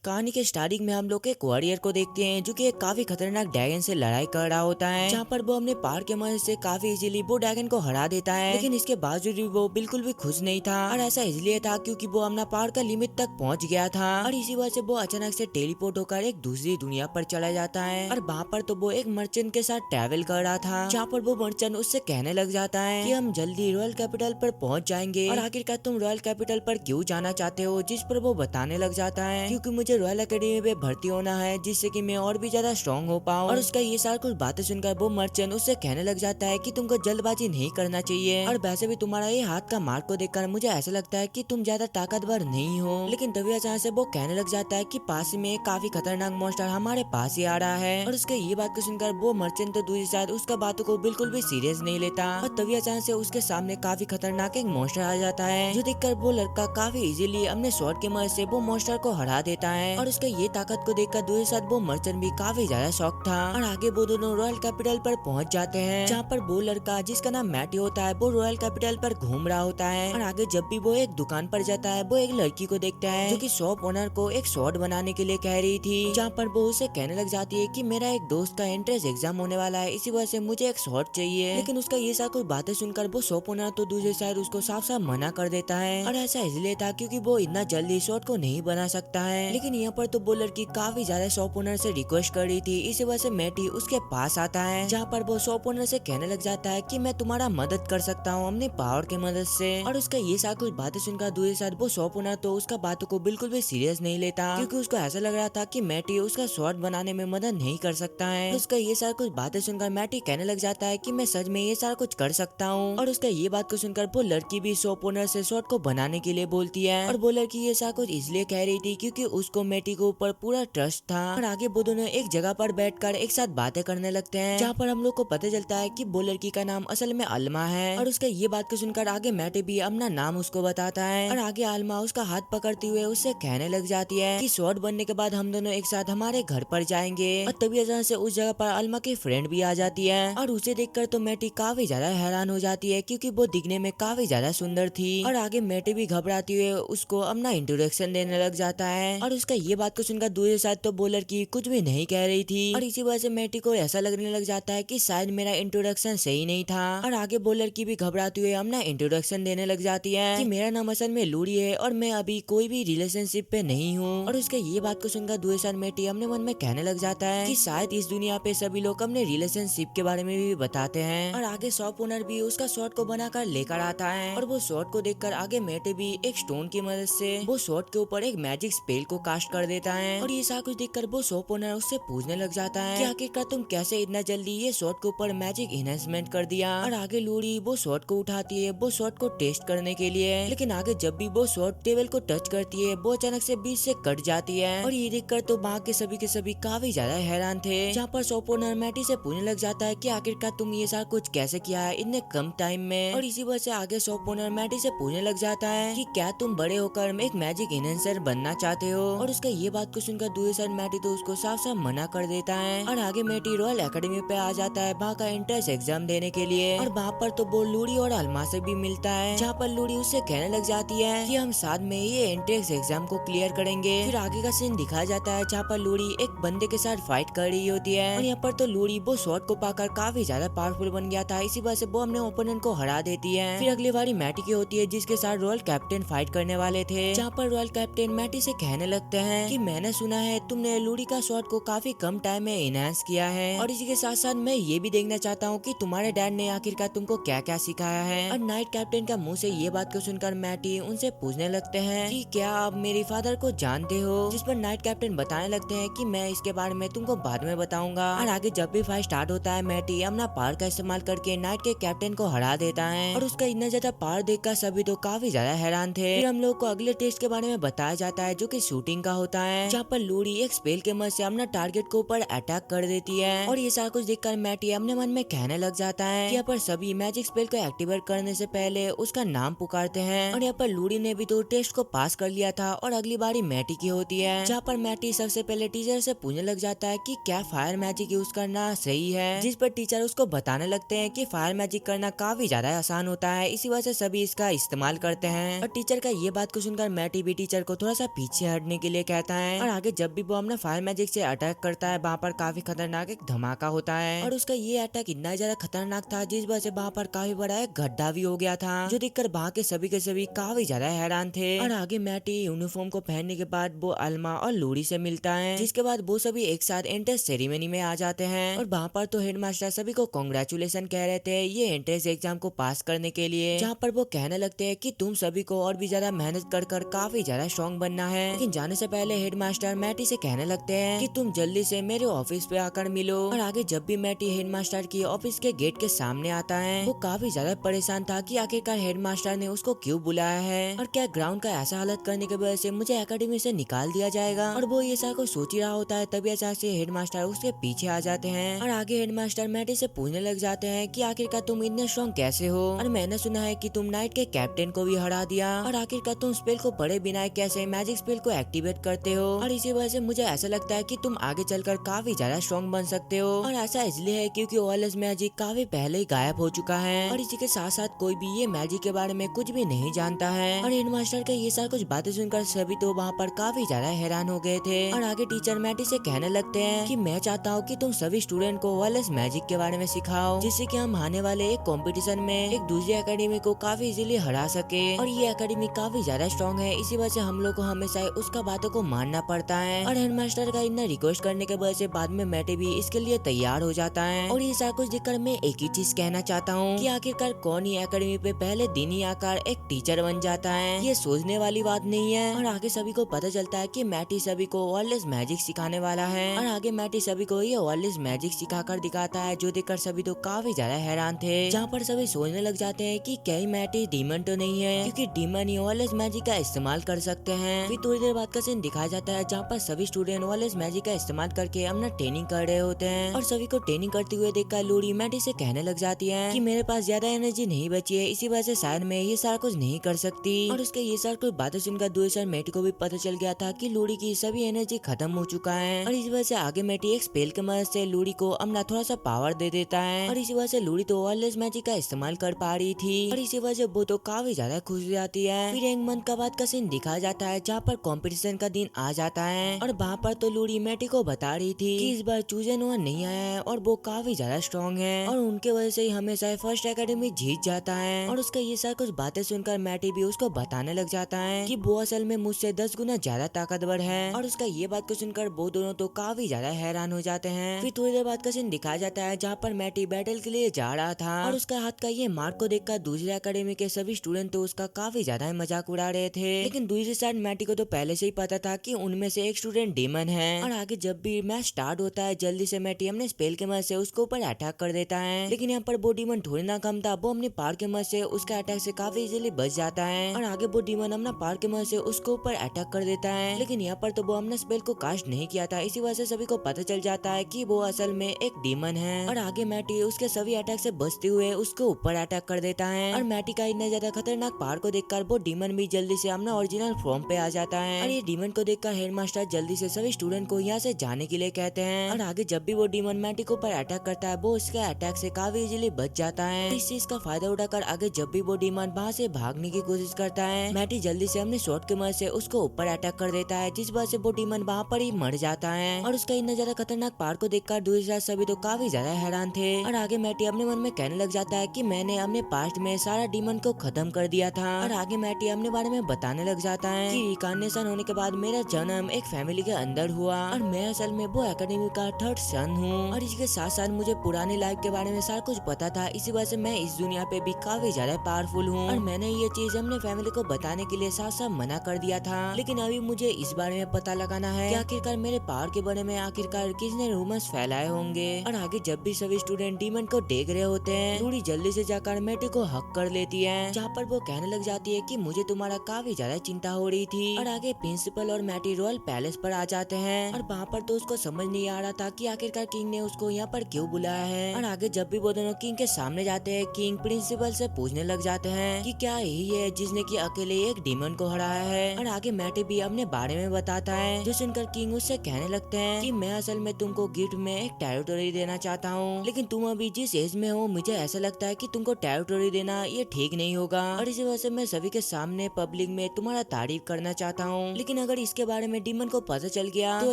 कहानी के स्टार्टिंग में हम लोग एक वॉरियर को देखते हैं जो कि एक काफी खतरनाक ड्रैगन से लड़ाई कर रहा होता है, जहाँ पर वो अपने पावर के मदद से काफी इजीली वो ड्रैगन को हरा देता है। लेकिन इसके बावजूद भी वो बिल्कुल भी खुश नहीं था, और ऐसा इसलिए था क्योंकि वो अपना पावर का लिमिट तक पहुँच गया था। और इसी वजह से वो अचानक से टेलीपोर्ट होकर एक दूसरी दुनिया पर चला जाता है। और वहाँ पर तो वो एक मर्चेंट के साथ ट्रैवल कर रहा था, जहाँ पर वो मर्चेंट उससे कहने लग जाता है कि हम जल्दी रॉयल कैपिटल पर पहुँच जाएंगे। और आखिरकार तुम रॉयल कैपिटल पर क्यों जाना चाहते हो? जिस पर वो बताने लग जाता है क्योंकि मुझे रॉयल एकेडमी में भर्ती होना है, जिससे कि मैं और भी ज्यादा स्ट्रॉन्ग हो पाऊँ। और उसका ये सारी कुछ बातें सुनकर वो मर्चेंट उससे कहने लग जाता है कि तुमको जल्दबाजी नहीं करना चाहिए, और वैसे भी तुम्हारा ये हाथ का मार्क को देखकर मुझे ऐसा लगता है कि तुम ज्यादा ताकतवर नहीं हो। लेकिन तभी अचानक से वो कहने लग जाता है कि पास में एक काफी खतरनाक मॉन्स्टर हमारे पास ही आ रहा है। और उसके ये बात को सुनकर वो मर्चेंट तो दूसरी साइड उसका बातों को बिल्कुल भी सीरियस नहीं लेता। और तभी अचानक से उसके सामने काफी खतरनाक एक मॉन्स्टर आ जाता है, जो देखकर वो लड़का काफी इजीली अपने स्वॉर्ड की मदद से वो मॉन्स्टर को हरा देता है। और उसके ये ताकत को देखकर दूसरे साथ वो मर्चेंट भी काफी ज्यादा शॉक था। और आगे वो दोनों रॉयल कैपिटल पर पहुंच जाते हैं, जहाँ पर वो लड़का जिसका नाम मैटी होता है वो रॉयल कैपिटल पर घूम रहा होता है। और आगे जब भी वो एक दुकान पर जाता है वो एक लड़की को देखता है जो कि शॉप ओनर को एक स्वॉर्ड बनाने के लिए कह रही थी, जहाँ पर वो उसे कहने लग जाती है कि मेरा एक दोस्त का एंट्रेंस एग्जाम होने वाला है, इसी वजह से मुझे एक स्वॉर्ड चाहिए। लेकिन उसका ये सारी कुछ बातें सुनकर वो शॉप ओनर तो दूसरे साइड उसको साफ साफ मना कर देता है। और ऐसा इसलिए था क्योंकि वो इतना जल्दी स्वॉर्ड को नहीं बना सकता है। लेकिन यहाँ पर तो वो लड़की काफी ज्यादा शॉप ओनर से रिक्वेस्ट कर रही थी, इसी वजह से मैटी उसके पास आता है, जहाँ पर वो शॉप ओनर से कहने लग जाता है कि मैं तुम्हारा मदद कर सकता हूँ अपने पावर के मदद से। और उसका ये सारी कुछ बातें सुनकर दूसरे साथ वो शॉप ओनर तो उसका बातों को बिल्कुल भी सीरियस नहीं लेता, क्योंकि उसको ऐसा लग रहा था कि मैटी उसका स्वॉर्ड बनाने में मदद नहीं कर सकता है। तो उसका ये सारा कुछ बातें सुनकर मैटी कहने लग जाता है कि मैं सच में ये सारा कुछ कर सकता हूँ। और उसका ये बात को सुनकर वो लड़की भी शॉप ओनर से स्वॉर्ड को बनाने के लिए बोलती है। और वो लड़की ये सारा कुछ इसलिए कह रही थी क्योंकि उसको मैटी के ऊपर पूरा ट्रस्ट था। और आगे वो दोनों एक जगह पर बैठकर एक साथ बातें करने लगते हैं, जहाँ पर हम लोग को पता चलता है कि वो लड़की का नाम असल में अल्मा है। और उसका ये बात को सुनकर आगे मैटी भी अपना नाम उसको बताता है। और आगे अल्मा उसका हाथ पकड़ती हुए उससे कहने लग जाती है कि स्वॉर्ड बनने के बाद हम दोनों एक साथ हमारे घर पर जाएंगे। और तभी अचानक से उस जगह पर अल्मा की फ्रेंड भी आ जाती है, और उसे देखकर तो मैटी काफी ज्यादा हैरान हो जाती है क्योंकि वो दिखने में काफी ज्यादा सुंदर थी। और आगे मैटी भी घबराती हुए उसको अपना इंट्रोडक्शन देने लग जाता है। और उसका ये बात को सुनकर दूसरे साथ तो वो लड़की कुछ भी नहीं कह रही थी, और इसी वजह से मैटी को ऐसा लगने लग जाता है कि शायद मेरा इंट्रोडक्शन सही नहीं था। और आगे वो लड़की भी घबराती हुए अपना इंट्रोडक्शन देने लग जाती है कि मेरा नाम असल में लूरी है और मैं अभी कोई भी रिलेशनशिप पे नहीं हूँ। और उसके ये बात को सुनकर दूसरे साथ मैटी अपने मन में कहने लग जाता है कि शायद इस दुनिया पे सभी लोग अपने रिलेशनशिप के बारे में भी बताते हैं। और आगे शॉप ओनर भी उसका शॉर्ट को बनाकर लेकर आता है, और वो शॉर्ट को देखकर आगे मैटी भी एक स्टोन की मदद से वो शॉर्ट के ऊपर एक मैजिक स्पेल को कास्ट कर देता है। और ये सारा कुछ देखकर वो शॉप ओनर उससे पूछने लग जाता है कि आखिरकार तुम कैसे इतना जल्दी ये शॉर्ट के ऊपर मैजिक इन्हेंसमेंट कर दिया। और आगे लूरी वो शॉर्ट को उठाती है वो शॉर्ट को टेस्ट करने के लिए, लेकिन आगे जब भी वो शॉर्ट टेबल को टच करती है वो अचानक से बीच से कट जाती है। और ये देखकर तो वहाँ के सभी काफी ज्यादा हैरान थे, जहाँ पर शॉप ओनर मैटी से पूछने लग जाता है कि आखिरकार तुम ये सारा कुछ कैसे किया है इतने कम टाइम में। और इसी वजह से आगे शॉप ओनर मैटी से पूछने लग जाता है कि क्या तुम बड़े होकर एक मैजिक इन्हेंसर बनना चाहते हो। और उसका ये बात को सुनकर दूसरे साइड मैटी तो उसको साफ साफ मना कर देता है। और आगे मैटी रॉयल एकेडमी पे आ जाता है वहाँ का एंट्रेंस एग्जाम देने के लिए, और वहाँ पर तो वो लूरी और अल्मा से भी मिलता है, जहाँ पर लूरी उससे कहने लग जाती है कि हम साथ में ये एंट्रेंस एग्जाम को क्लियर करेंगे। फिर आगे का सीन दिखाया जाता है जहाँ पर लूरी एक बंदे के साथ फाइट कर रही होती है, और यहाँ पर तो लूरी वो शॉर्ट को पाकर काफी ज्यादा पावरफुल बन गया था, इसी वजह से वो अपने ओपोनेंट को हरा देती है। फिर अगली बारी मैटी की होती है जिसके साथ रॉयल कैप्टन फाइट करने वाले थे, जहाँ पर रॉयल कैप्टन मैटी से कहने लगते हैं कि मैंने सुना है तुमने लूरी का शॉट को काफी कम टाइम में इनहेंस किया है, और इसी के साथ साथ मैं ये भी देखना चाहता हूँ कि तुम्हारे डैड ने आखिरकार तुमको क्या क्या सिखाया है। और नाइट कैप्टन का मुंह से ये बात को सुनकर मैटी उनसे पूछने लगते हैं कि क्या आप मेरे फादर को जानते हो, जिस पर नाइट कैप्टन बताने लगते हैं कि मैं इसके बारे में तुमको बाद में बताऊंगा। और आगे जब भी फाइट स्टार्ट होता है मैटी अपना पावर का इस्तेमाल करके नाइट के कैप्टन को हरा देता है, और उसका इतना ज्यादा पावर देखकर सभी तो काफी ज्यादा हैरान थे। फिर हम लोग को अगले टेस्ट के बारे में बताया जाता है जो कि शूटिंग का होता है, जहाँ पर लूरी एक स्पेल के मदद से अपना टारगेट के ऊपर अटैक कर देती है। और ये सारा कुछ देखकर मैटी अपने मन में कहने लग जाता है कि यहाँ पर सभी मैजिक स्पेल को एक्टिवेट करने से पहले उसका नाम पुकारते हैं। और यहाँ पर लूरी ने भी तो टेस्ट को पास कर लिया था, और अगली बारी मैटी की होती है, जहाँ पर मैटी सबसे पहले टीचर से पूछने लग जाता है कि क्या फायर मैजिक यूज करना सही है, जिस पर टीचर उसको बताने लगते हैं कि फायर मैजिक करना काफी ज्यादा आसान होता है, इसी वजह से सभी इसका इस्तेमाल करते हैं। और टीचर का ये बात को सुनकर मैटी भी टीचर को थोड़ा सा पीछे हटने के लिए कहता है। और आगे जब भी वो अपना फायर मैजिक से अटैक करता है, वहाँ पर काफी खतरनाक एक धमाका होता है और उसका ये अटैक इतना ज्यादा खतरनाक था जिस वजह से वहाँ पर काफी बड़ा एक गड्ढा भी हो गया था, जो देखकर वहाँ के सभी काफी ज्यादा हैरान थे। और आगे मैटी यूनिफॉर्म को पहनने के बाद वो अल्मा और लूरी से मिलता है, जिसके बाद वो सभी एक साथ एंट्रेंस सेरेमनी में आ जाते हैं। और वहाँ पर तो हेडमास्टर सभी को कांग्रेचुलेशन कह रहे थे ये एंट्रेंस एग्जाम को पास करने के लिए, जहाँ पर वो कहने लगते हैं कि तुम सभी को और भी ज्यादा मेहनत कर काफी ज्यादा स्ट्रॉन्ग बनना है। लेकिन जाने से पहले हेडमास्टर मैटी से कहने लगते हैं कि तुम जल्दी से मेरे ऑफिस पे आकर मिलो। और आगे जब भी मैटी हेडमास्टर की ऑफिस के गेट के सामने आता है, वो काफी ज्यादा परेशान था कि आखिरकार हेडमास्टर ने उसको क्यों बुलाया है और क्या ग्राउंड का ऐसा हालत करने की वजह से मुझे एकेडमी से निकाल दिया जाएगा। और वो ये सारा कुछ सोच ही रहा होता है, तभी अचानक से हेडमास्टर उसके पीछे आ जाते हैं। और आगे हेडमास्टर मैटी से पूछने लग जाते हैं कि आखिरकार तुम इतने स्ट्रॉन्ग कैसे हो, और मैंने सुना है कि तुम नाइट के कैप्टन को भी हरा दिया, और आखिरकार तुम स्पेल को पढ़े बिना कैसे मैजिक स्पेल को एक्टिवेट करते हो। और इसी वजह से मुझे ऐसा लगता है कि तुम आगे चलकर काफी ज्यादा स्ट्रॉन्ग बन सकते हो। और ऐसा इसलिए है क्योंकि ओएलएस मैजिक काफी पहले ही गायब हो चुका है, और इसी के साथ साथ कोई भी ये मैजिक के बारे में कुछ भी नहीं जानता है। और हेडमास्टर का ये सारा कुछ बातें सुनकर सभी तो वहाँ पर काफी ज्यादा हैरान हो गए थे। और आगे टीचर मैटी से कहने लगते हैं कि मैं चाहता हूँ कि तुम सभी स्टूडेंट को ओएलएस मैजिक के बारे में सिखाओ, जिससे कि हम आने वाले एक कंपटीशन में एक दूसरी एकेडमी को काफी इजीली हरा सके। और ये एकेडमी काफी ज्यादा स्ट्रॉन्ग है, इसी वजह से हम लोग को हमेशा उसका बातों को मानना पड़ता है। और हेडमास्टर का इतना रिक्वेस्ट करने के वजह से बाद में मैटी भी इसके लिए तैयार हो जाता है। और ये सारा कुछ देखकर मैं एक ही चीज कहना चाहता हूँ कि आखिरकार कौन ही एकेडमी पे पहले दिन ही आकर एक टीचर बन जाता है, ये सोचने वाली बात नहीं है। और आगे सभी को पता चलता है कि मैटी सभी को ओएलएस मैजिक सिखाने वाला है। और आगे मैटी सभी को ये ओएलएस मैजिक सिखाकर दिखाता है, जो देखकर सभी तो काफी ज्यादा हैरान थे। जहाँ पर सभी सोचने लग जाते हैं कि क्या ही मैटी डीमन तो नहीं है, क्योंकि डीमन ही ओएलएस मैजिक का इस्तेमाल कर सकते हैं। फिर थोड़ी देर बाद का सीन दिखाया जाता है, जहाँ पर सभी स्टूडेंट ओएलएस मैजिक का इस्तेमाल करके अपना ट्रेनिंग कर रहे होते हैं। और सभी को ट्रेनिंग करते हुए देखकर लूरी मैटी से कहने लग जाती है कि मेरे पास ज्यादा एनर्जी नहीं बची है, इसी वजह से शायद मैं ये सारा कुछ नहीं कर सकती। और उसके ये सारा कुछ बातें सुनकर दूसरे मैटी को भी पता चल गया था कि लूरी की सभी एनर्जी खत्म हो चुका है। और इस वजह से आगे मैटी एक स्पेल के मदद से लूरी को अपना थोड़ा सा पावर दे देता है। और इसी वजह से लूरी तो ओएलएस मैजिक का इस्तेमाल कर पा रही थी, और इसी वजह से वो तो काफी ज्यादा खुश हो जाती है। फिर एक मंथ का बाद का सीन दिखाया जाता है, जहाँ पर कंपटीशन का दिन आ जाता है। और वहाँ पर तो लूरी मैटी को बता रही थी कि इस बार चूजन वन नहीं आया है और वो काफी ज्यादा स्ट्रॉन्ग है, और उनके वजह से ही हमेशा फर्स्ट एकेडमी जीत जाता है। और उसका ये सारा कुछ बातें सुनकर मैटी भी उसको बताने लग जाता है कि वो असल में मुझसे 10 गुना ज्यादा ताकतवर है। और उसका ये बात को सुनकर वो दोनों तो काफी ज्यादा हैरान हो जाते हैं। फिर थोड़ी देर बाद का सीन दिखाया जाता है, जहाँ पर मैटी बैटल के लिए जा रहा था, और उसका हाथ का ये मार्क को देखकर दूसरे एकेडमी के सभी स्टूडेंट तो उसका काफी ज्यादा मजाक उड़ा रहे थे। लेकिन दूसरी साइड मैटी को तो पहले से ही पता था कि उनमें से एक स्टूडेंट डीमन है। और आगे जब भी मैच स्टार्ट होता है, जल्दी से मैटी अपने स्पेल के मदद से उसके ऊपर अटैक कर देता है। लेकिन यहाँ पर वो डीमन थोड़ी ना कम था, वो अपने पावर के मदद से उसका अटैक से काफी इजीली बच जाता है। और आगे वो डीमन अपना पावर के मदद से उसके ऊपर अटैक कर देता है। लेकिन यहाँ पर तो वो अपने स्पेल को कास्ट नहीं किया था, इसी वजह से सभी को पता चल जाता है कि वो असल में एक डीमन है। और आगे मैटी उसके सभी अटैक से बचते हुए उसके ऊपर अटैक कर देता है। और मैटी का इतना ज्यादा खतरनाक पावर को देखकर वो डीमन भी जल्दी से अपना ओरिजिनल फॉर्म पे आ जाता है। और ये डीमन को देखकर हेडमास्टर जल्दी से सभी स्टूडेंट को यहाँ से जाने के लिए कहते हैं। और आगे जब भी वो डीमन मैटी के ऊपर अटैक करता है, वो उसके अटैक से काफी इजीली बच जाता है। इस चीज का फायदा उठाकर आगे जब भी वो डीमन वहाँ से भागने की कोशिश करता है, मैटी जल्दी से अपने शॉट की मदद से उसको ऊपर अटैक कर देता है, जिस वजह से वो डीमन वहाँ पर ही मर जाता है। और उसका इतना ज्यादा खतरनाक पावर को देखकर दूसरी साइड सभी तो काफी ज्यादा हैरान थे। और आगे मैटी अपने मन में कहने लग जाता है कि मैंने अपने पास्ट में सारा डीमन को खत्म कर दिया था। और आगे मैटी अपने बारे में बताने लग जाता है कि रिकार्नेशन होने के बाद मेरा जन्म एक फैमिली के अंदर हुआ, और मैं असल में वो एकेडमी का थर्ड सन हूँ। और इसके साथ साथ मुझे पुरानी लाइफ के बारे में सारा कुछ पता था, इसी वजह से मैं इस दुनिया पे भी काफी ज्यादा पावरफुल हूँ। और मैंने ये चीज अपने फैमिली को बताने के लिए साफ साफ मना कर दिया था। लेकिन अभी मुझे इस बारे में पता लगाना है कि आखिरकार मेरे पावर के बारे में आखिरकार किसने रूमर्स फैलाए होंगे। और आगे जब भी सभी स्टूडेंट डीमन को देख रहे होते हैं, थोड़ी जल्दी से जाकर मैटी को हक कर लेती है, जहाँ पर वो कहने लग जाती है कि मुझे तुम्हारा काफी ज्यादा चिंता हो रही थी। और आगे प्रिंसिपल और मैटी रॉयल पैलेस पर आ जाते हैं, और वहाँ पर तो उसको समझ नहीं आ रहा था कि आखिरकार किंग ने उसको यहाँ पर क्यों बुलाया है। और आगे जब भी वो दोनों किंग के सामने जाते हैं, किंग प्रिंसिपल से पूछने लग जाते हैं कि क्या यही है जिसने कि अकेले एक डीमन को हराया है। और आगे मैटी भी अपने बारे में बताता है, जो सुनकर किंग उससे कहने लगते हैं कि मैं असल में तुमको गिफ्ट में एक टेरिटोरी देना चाहता हूँ, लेकिन तुम अभी जिस एज में हो मुझे ऐसा लगता है कि तुमको टेरिटोरी देना ये ठीक नहीं होगा। और इसी वजह से मैं सभी के सामने पब्लिक में तुम्हारा तारीफ करना चाहता हूँ, लेकिन लेकिन अगर इसके बारे में डीमन को पता चल गया तो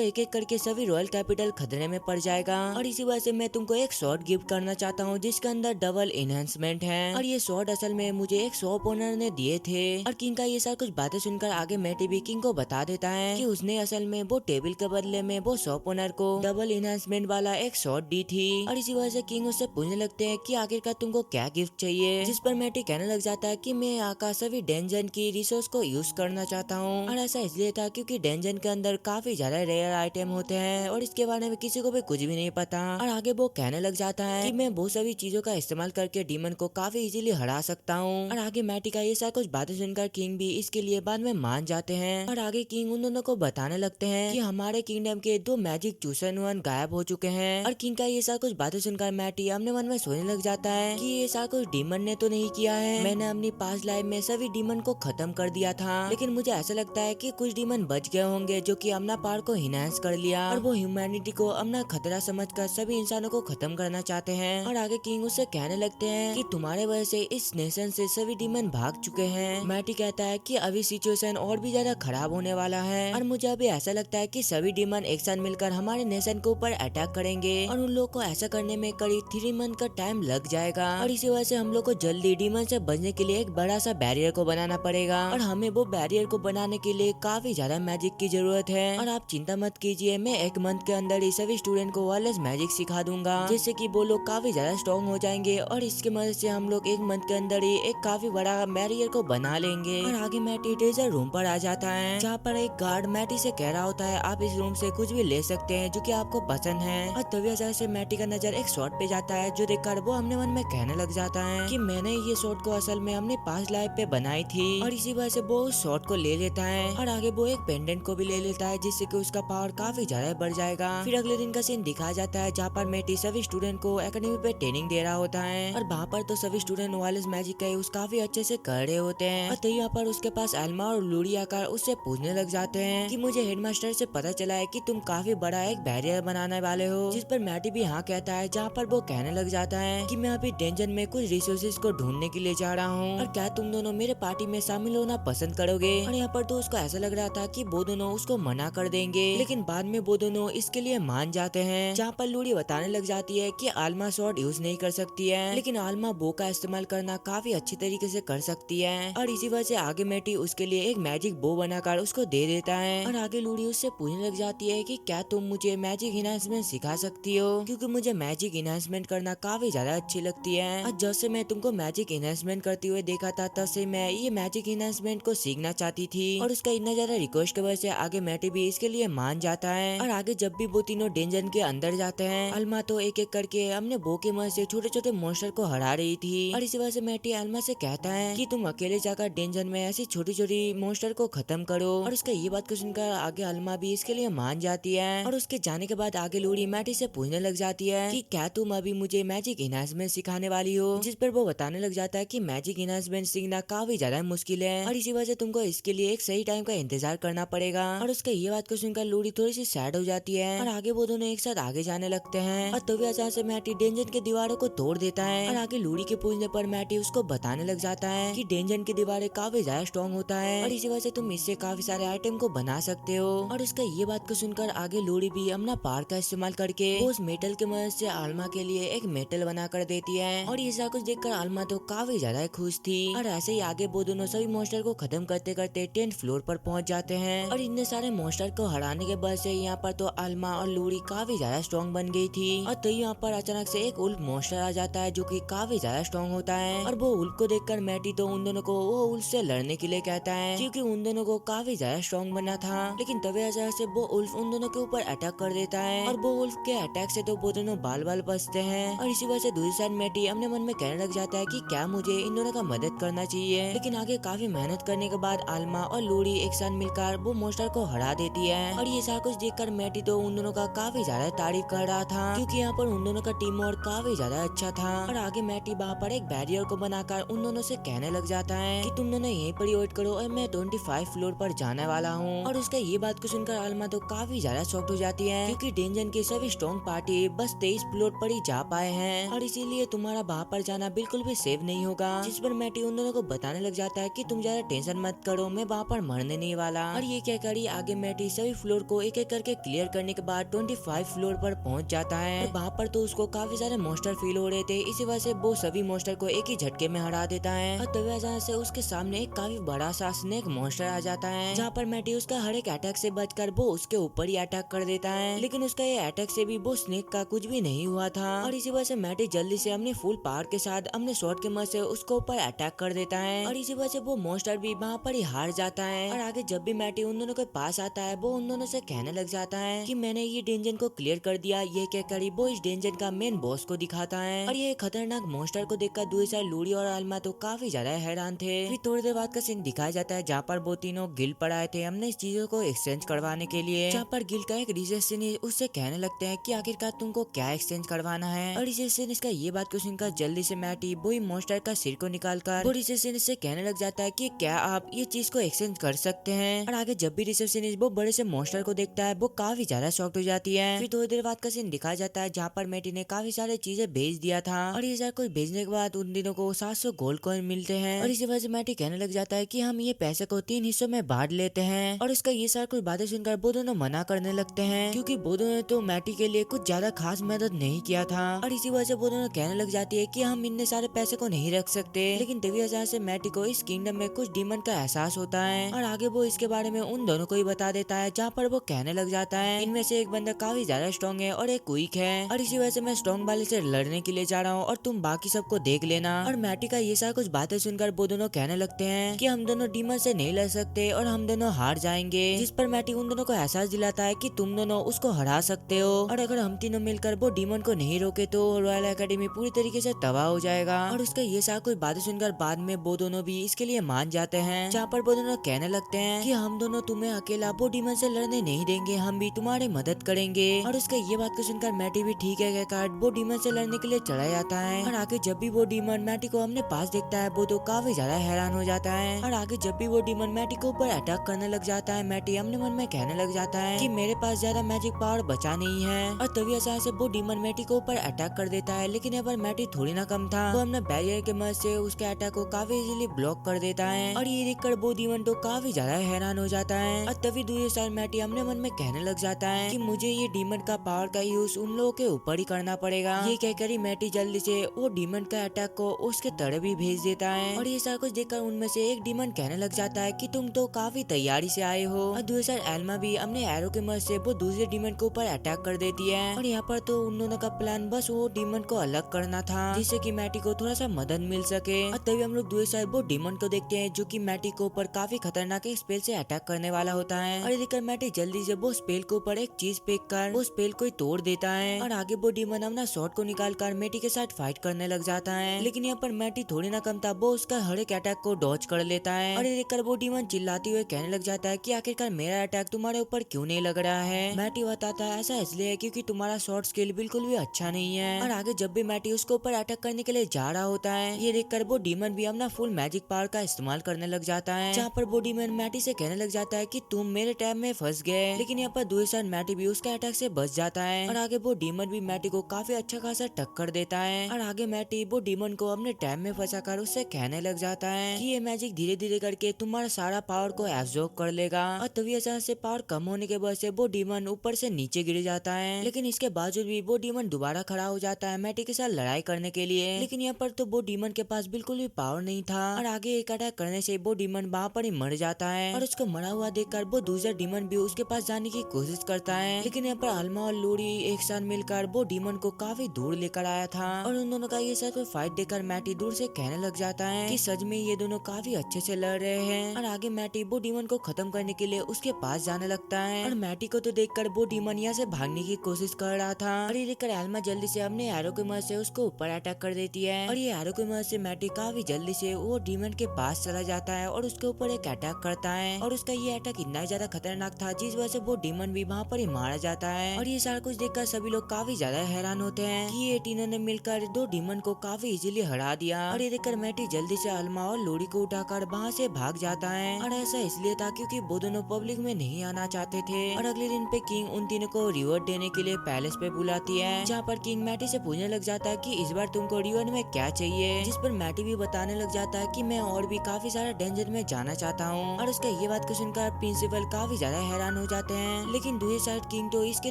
एक एक करके सभी रॉयल कैपिटल खतरे में पड़ जाएगा। और इसी वजह से मैं तुमको एक शॉट गिफ्ट करना चाहता हूँ जिसके अंदर डबल एनहेंसमेंट है। और ये शॉट असल में मुझे एक शॉप ओनर ने दिए थे। और किंग का ये सारा कुछ बातें सुनकर आगे मैटी भी किंग को बता देता है कि उसने असल में वो टेबल के बदले में वो शॉप ओनर को डबल एनहेंसमेंट वाला एक शॉट दी थी। और इसी वजह से किंग उससे पूछने लगते हैं कि आखिरकार तुमको क्या गिफ्ट चाहिए, जिस पर मैटी कहने लग जाता है कि मैं यहाँ का सभी डेंजन की रिसोर्स को यूज करना चाहता हूँ। और ऐसा इसलिए था क्योंकि डेंजन के अंदर काफी ज्यादा रेयर आइटम होते हैं और इसके बारे में किसी को भी कुछ भी नहीं पता। और आगे वो कहने लग जाता है कि मैं वो सभी चीजों का इस्तेमाल करके डीमन को काफी इजीली हरा सकता हूँ। और आगे मैटी का ये सारा कुछ बातें सुनकर किंग भी इसके लिए बाद में मान जाते हैं। और आगे किंग उन दोनों को बताने लगते हैं कि हमारे किंगडम के 2 मैजिक चूसन वन गायब हो चुके हैं। और किंग का ये सारा कुछ बातें सुनकर मैटी अपने मन में सोचने लग जाता है कि ये सारा कुछ डीमन ने तो नहीं किया है, मैंने अपनी पास्ट लाइफ में सभी डीमन को खत्म कर दिया था। लेकिन मुझे ऐसा लगता है कि कुछ डीमन बच गए होंगे जो कि अपना पावर को इनहेंस कर लिया और वो ह्यूमैनिटी को अपना खतरा समझकर सभी इंसानों को खत्म करना चाहते हैं। और आगे किंग उससे कहने लगते हैं कि तुम्हारे वजह से इस नेशन से सभी डीमन भाग चुके हैं। मैटी कहता है कि अभी सिचुएशन और भी ज्यादा खराब होने वाला है और मुझे अभी ऐसा लगता है कि सभी डीमन एक साथ मिलकर हमारे नेशन के ऊपर अटैक करेंगे और उन लोग को ऐसा करने में करीब 3 मंथ का टाइम लग जाएगा। और इसी वजह से हम लोग को जल्दी डीमन से बचने के लिए एक बड़ा सा बैरियर को बनाना पड़ेगा और हमें वो बैरियर को बनाने के लिए काफी ज्यादा मैजिक की जरूरत है। और आप चिंता मत कीजिए, मैं 1 मंथ के अंदर ही सभी स्टूडेंट को वायरलेस मैजिक सिखा दूंगा जिससे कि वो लोग काफी ज्यादा स्ट्रॉन्ग हो जाएंगे और इसके मदद से हम लोग 1 मंथ के अंदर ही एक काफी बड़ा बैरियर को बना लेंगे। और आगे मैटी ट्रेजर रूम पर आ जाता है जहाँ पर एक गार्ड मैटी से कह रहा होता है आप इस रूम से कुछ भी ले सकते हैं जो कि आपको पसंद है। और तभी अचानक से मैटी का नजर एक शॉट पे जाता है जो देखकर वो अपने मन में कहने लग जाता है कि मैंने ये शॉट को असल में अपनी पास्ट लाइफ पे बनाई थी। और इसी वजह से वो उस शॉट को ले लेता है और आगे वो एक पेंडेंट को भी ले लेता है जिससे कि उसका पावर काफी ज्यादा बढ़ जाएगा। फिर अगले दिन का सीन दिखाया जाता है जहाँ पर मैटी सभी स्टूडेंट को एकेडमी पे ट्रेनिंग दे रहा होता है और वहाँ पर तो सभी स्टूडेंट वायरलेस मैजिक का यूज काफी अच्छे से कर रहे होते हैं। और तभी यहाँ पर उसके पास एल्मा और लूडी आकर उससे पूछने लग जाते हैं कि मुझे हेडमास्टर से पता चला है कि तुम काफी बड़ा एक बैरियर बनाने वाले हो, जिस पर मैटी भी हाँ कहता है जहाँ पर वो कहने लग जाता है कि मैं अभी डेंजन में कुछ रिसोर्सेज को ढूंढने के लिए जा रहा हूँ और क्या तुम दोनों मेरे पार्टी में शामिल होना पसंद करोगे। और यहाँ पर तो उसको ऐसा लग रहा था कि वो दोनों उसको मना कर देंगे लेकिन बाद में वो दोनों इसके लिए मान जाते हैं। जहाँ पर लूडी बताने लग जाती है कि आल्मा शॉट यूज नहीं कर सकती है लेकिन आल्मा बो का इस्तेमाल करना काफी अच्छी तरीके से कर सकती है। और इसी वजह से आगे मैटी उसके लिए एक मैजिक बो बनाकर उसको दे देता है। और आगे लूडी उससे पूछने लग जाती है कि क्या तुम मुझे मैजिक इनहेंसमेंट सिखा सकती हो, क्योंकि मुझे मैजिक इनहेंसमेंट करना काफी ज्यादा अच्छी लगती है। और जब से मैं तुमको मैजिक इनहेंसमेंट करते हुए देखा था तब से मैं ये मैजिक इनहेंसमेंट को सीखना चाहती थी। और उसका इतना ज्यादा रिक्वेस्ट की वजह से आगे मैटी भी इसके लिए मान जाता है। और आगे जब भी वो तीनों डेंजन के अंदर जाते हैं अल्मा तो एक एक करके अपने बो के मदद से छोटे छोटे मॉन्स्टर को हरा रही थी। और इसी वजह से मैटी अल्मा से कहता है कि तुम अकेले जाकर डेंजन में ऐसी छोटी छोटी मॉन्स्टर को खत्म करो। और उसका ये बात को सुनकर आगे अल्मा भी इसके लिए मान जाती है। और उसके जाने के बाद आगे लूडी मैटी से पूछने लग जाती है कि क्या तुम अभी मुझे मैजिक इनहेंसमेंट सिखाने वाली हो, जिस पर वो बताने लग जाता है कि मैजिक इनहेंसमेंट सीखना काफी ज्यादा मुश्किल है और इसी वजह से तुमको इसके लिए एक सही टाइम का इंतजार करना पड़ेगा। और उसका ये बात को सुनकर लूडी थोड़ी सी सैड हो जाती है और आगे वो दोनों एक साथ आगे जाने लगते हैं। और तभी अचानक से मैटी डेंजन के दीवारों को तोड़ देता है और आगे लूडी के पूछने पर मैटी उसको बताने लग जाता है कि डेंजन की दीवारें काफी ज्यादा स्ट्रॉन्ग होता है और इसी वजह से तुम इससे काफी सारे आइटम को बना सकते हो। और उसका ये बात को सुनकर आगे लूडी भी अपना पावर का इस्तेमाल करके उस मेटल की मदद से आल्मा के लिए एक मेटल बना कर देती है। और ये सारा कुछ देखकर आल्मा तो काफी ज्यादा खुश थी। और ऐसे ही आगे वो दोनों सभी मॉन्स्टर को खत्म करते करते 10th फ्लोर पर पहुंच जाते हैं। और इतने सारे मॉन्स्टर को हराने के बाद से यहाँ पर तो आल्मा और लूडी काफी ज्यादा स्ट्रॉन्ग बन गई थी। और तो यहाँ पर अचानक से एक उल्फ मॉन्स्टर आ जाता है जो कि काफी ज्यादा स्ट्रॉन्ग होता है। और वो उल्फ को देखकर मैटी तो उन दोनों को वो उल्फ से लड़ने के लिए कहता है क्योंकि उन दोनों को काफी ज्यादा स्ट्रॉन्ग बनना था। लेकिन तभी अचानक से वो उल्फ उन दोनों के ऊपर अटैक कर देता है और वो उल्फ के अटैक से तो वो दोनों बाल बाल बचते हैं। और इसी वजह से दूसरी साइड मैटी अपने मन में कहने लग जाता है कि क्या मुझे इन दोनों का मदद करना चाहिए। लेकिन आगे काफी मेहनत करने के बाद आल्मा और लूडी एक साथ मिलकर वो मॉन्स्टर को हरा देती है। और ये सारा कुछ देखकर मैटी तो उन दोनों का काफी ज्यादा तारीफ कर रहा था क्योंकि यहाँ पर उन दोनों का टीम और काफी ज्यादा अच्छा था। और आगे मैटी वहाँ पर एक बैरियर को बनाकर उन दोनों से कहने लग जाता है कि तुम दोनों यहीं पर वेट करो और मैं 25 फ्लोर पर जाने वाला हूँ। और उसका ये बात को सुनकर आल्मा तो काफी ज्यादा शॉक्ड हो जाती है क्योंकि डेंजन की सभी स्ट्रॉन्ग पार्टी बस 23 फ्लोर पर ही जा पाए हैं और इसीलिए तुम्हारा वहाँ पर जाना बिल्कुल भी सेफ नहीं होगा। जिस पर मैटी उन दोनों को बताने लग जाता है कि तुम ज्यादा टेंशन मत करो, मैं वहाँ पर मरने नहीं वाला वाला। और ये कहकर ही आगे मैटी सभी फ्लोर को एक एक करके क्लियर करने के बाद 25 फ्लोर पर पहुंच जाता है। वहाँ पर तो उसको काफी सारे मॉन्स्टर फील हो रहे थे, इसी वजह से वो सभी मॉन्स्टर को एक ही झटके में हरा देता है। और तभी अचानक से उसके सामने एक काफी बड़ा सा स्नेक मॉन्स्टर आ जाता है, जहाँ पर मैटी उसका हर एक अटैक से बचकर वो उसके ऊपर ही अटैक कर देता है। लेकिन उसका ये अटैक से भी वो स्नेक का कुछ भी नहीं हुआ था, और इसी वजह से मैटी जल्दी से अपने फुल पावर के साथ अपने शॉट के मदद से उसके ऊपर अटैक कर देता है। और इसी वजह से वो मॉन्स्टर भी वहाँ पर ही हार जाता है। और आगे जब भी मैटी उन दोनों के पास आता है, वो उन दोनों से कहने लग जाता है कि मैंने ये डेंजन को क्लियर कर दिया। ये कहकर वो इस डेंजन का मेन बॉस को दिखाता है। और ये खतरनाक मॉन्स्टर को देखकर दूसरा लूड़ी और आलमा तो काफी ज्यादा हैरान थे। फिर थोड़ी देर बाद का सीन दिखाया जाता है, जहाँ पर वो तीनों गिल पर आए थे हमने इस चीजों को एक्सचेंज करवाने के लिए। जहाँ पर गिल का एक रिसेप्शनिस्ट उससे कहने लगते हैं कि आखिरकार तुमको क्या एक्सचेंज करवाना है। और रिसेप्शनिस्ट का ये बात को सुनकर जल्दी से मैटी वही मॉन्स्टर का सिर को निकालकर वो रिसेप्शनिस्ट से कहने लग जाता है कि क्या आप ये चीज को एक्सचेंज कर सकते हैं। और आगे जब भी रिसेप्शनिस्ट वो बड़े से मॉन्स्टर को देखता है, वो काफी ज्यादा शॉक्ड हो जाती है। फिर थोड़ी देर बाद का सीन दिखाया जाता है, जहाँ पर मैटी ने काफी सारे चीजें भेज दिया था, और ये सारा कुछ भेजने के बाद उन दिनों को 700 गोल्ड कॉइन मिलते हैं। और इसी वजह से मैटी कहने लग जाता है कि हम ये पैसे को 3 हिस्सों में बांट लेते हैं। और इसका ये सारा कुछ बातें सुनकर वो दोनों मना करने लगते हैं, क्योंकि वो दोनों ने तो मैटी के लिए कुछ ज्यादा खास मदद नहीं किया था। और इसी वजह से वो दोनों कहने लग जाती है कि हम इतने सारे पैसे को नहीं रख सकते। लेकिन तभी अचानक से मैटी को इस किंगडम में कुछ डीमन का एहसास होता है, और आगे वो इसके बारे में उन दोनों को ही बता देता है, जहाँ पर वो कहने लग जाता है इनमें से एक बंदा काफी ज्यादा स्ट्रॉन्ग है और एक वीक है, और इसी वजह से मैं स्ट्रॉन्ग वाले से लड़ने के लिए जा रहा हूँ और तुम बाकी सबको देख लेना। और मैटी का ये सारा कुछ बातें सुनकर वो दोनों कहने लगते हैं कि हम दोनों डीमन से नहीं लड़ सकते और हम दोनों हार जाएंगे। जिस पर मैटी उन दोनों को एहसास दिलाता है कि तुम दोनों उसको हरा सकते हो, और अगर हम तीनों मिलकर वो डीमन को नहीं रोके तो रॉयल एकेडमी पूरी तरीके से तबाह हो जाएगा। और उसका ये सारा कुछ बातें सुनकर बाद में वो दोनों भी इसके लिए मान जाते हैं, जहाँ पर वो दोनों कहने लगते हैं कि हम दोनों तुम्हें अकेला वो डीमन से लड़ने नहीं देंगे, हम भी तुम्हारी मदद करेंगे। और उसका ये बात को सुनकर मैटी भी ठीक है कहकर वो डीमन से लड़ने के लिए चला जाता है। और आगे जब भी वो डीमन मैटी को अपने पास देखता है, वो तो काफी ज्यादा हैरान हो जाता है। और आगे जब भी वो डीमन मैटी के ऊपर अटैक करने लग जाता है, मैटी अपने मन में कहने लग जाता है कि मेरे पास ज्यादा मैजिक पावर बचा नहीं है। और तभी अचानक से वो डीमन मैटी के ऊपर अटैक कर देता है, लेकिन यहाँ पर मैटी थोड़ी ना कम था, वो अपने बैरियर के मदद से उसके अटैक को काफी इजीली ब्लॉक कर देता है। और ये देखकर वो डीमन तो काफी ज्यादा हैरान हो जाता है। और तभी दूसरे साइड मैटी अपने मन में कहने लग जाता है कि मुझे ये डीमन का पावर का यूज उन लोगों के ऊपर ही करना पड़ेगा। ये कहकर ही मैटी जल्दी से वो डीमन का अटैक को उसके तरफ ही भेज देता है। और ये सारा कुछ देखकर उनमें से एक डीमन कहने लग जाता है कि तुम तो काफी तैयारी से आए हो। और दूसरी साइड एल्मा भी अपने एरो के मदद से वो दूसरे डीमन के ऊपर अटैक कर देती है। और यहाँ पर तो उन दोनों का प्लान बस वो डीमन को अलग करना था, जिससे कि मैटी को थोड़ा सा मदद मिल सके। और तभी हम लोग दूसरी साइड वो डीमन को देखते हैं, जो कि मैटी के ऊपर काफी खतरनाक एक स्पेल से अटैक करने वाला होता है। और ये देखकर मैटी जल्दी से वो स्पेल के ऊपर एक चीज फेंक कर वो स्पेल को तोड़ देता है। और आगे वो डीमन अपना शॉट को निकाल कर मैटी के साथ फाइट करने लग जाता है। लेकिन यहाँ पर मैटी थोड़ी ना कम था, वो उसका हर एक अटैक को डॉज कर लेता है। और ये देखकर वो डीमन चिल्लाते हुए कहने लग जाता है कि आखिरकार मेरा अटैक तुम्हारे ऊपर क्यों नहीं लग रहा है। मैटी बताता है ऐसा इसलिए है क्योंकि तुम्हारा शॉट स्किल बिल्कुल भी अच्छा नहीं है। और आगे जब भी मैटी उसके ऊपर अटैक करने के लिए जा रहा होता है, ये देखकर वो डीमन भी अपना फुल मैजिक पावर का इस्तेमाल करने लग जाता है, जहाँ पर वो डीमन मैटी से कहने लग जाता है कि तुम मेरे टैब में फंस गए। लेकिन यहाँ पर दूसरी साइड मैटी भी उसके अटैक से बच जाता है। और आगे वो डीमन भी मैटी को काफी अच्छा खासा टक्कर देता है। और आगे मैटी वो डीमन को अपने टैब में फंसाकर उससे कहने लग जाता है कि ये मैजिक धीरे धीरे करके तुम्हारा सारा पावर को एब्जॉर्ब कर लेगा। और तभी अचानक से पावर कम होने के वजह से वो डीमन ऊपर से नीचे गिर जाता है। लेकिन इसके बावजूद भी वो डीमन दोबारा खड़ा हो जाता है मैटी के साथ लड़ाई करने के लिए। लेकिन यहाँ पर तो वो डीमन के पास बिल्कुल भी पावर नहीं था, और आगे एक अटैक करने से वो डीमन वहाँ पर ही मर जाता है। और उसको मरा हुआ देखकर वो दूसरा डीमन भी उसके पास जाने की कोशिश करता है। लेकिन यहाँ पर अल्मा और लोरी एक साथ मिलकर वो डीमन को काफी दूर लेकर आया था। और उन दोनों का ये साथ फाइट देखकर मैटी दूर से कहने लग जाता है कि सच में ये दोनों काफी अच्छे से लड़ रहे हैं। और आगे मैटी वो डीमन को खत्म करने के लिए उसके पास जाने लगता है। और मैटी को तो देखकर वो डीमन यहाँ से भागने की कोशिश कर रहा था। और ये देखकर एल्मा जल्दी से अपने एरो की मदद से उसको ऊपर अटैक कर देती है। और ये एरो की मदद से मैटी काफी जल्दी से वो डीमन के पास चला जाता है और उसके ऊपर एक अटैक करता है। और उसका ये अटैक इतना ज्यादा खतरनाक था, जिस वजह से वो डीमन भी वहाँ पर ही मारा जाता है। और ये सारा कुछ देखकर सभी लोग काफी ज्यादा हैरान होते हैं कि ये तीनों ने मिलकर दो डीमन को काफी इजीली हरा दिया। और ये देखकर मैटी जल्दी से अल्मा और लोरी को उठाकर वहाँ से भाग जाता है। और ऐसा इसलिए था क्योंकि वो दोनों पब्लिक में नहीं आना चाहते थे। और अगले दिन पे किंग उन तीनों को रिवॉर्ड देने के लिए पैलेस पे बुलाती है, जहाँ पर किंग मैटी से पूछने लग जाता है कि इस बार तुमको रिवॉर्ड में क्या चाहिए। जिस पर मैटी भी बताने लग जाता है कि मैं और भी काफी सारा डेंजर में जाना चाहता हूँ। और उसका ये बात को सुनकर प्रिंसिपल काफी ज्यादा हैरान हो जाते हैं, लेकिन दूसरी साइड किंग तो इसके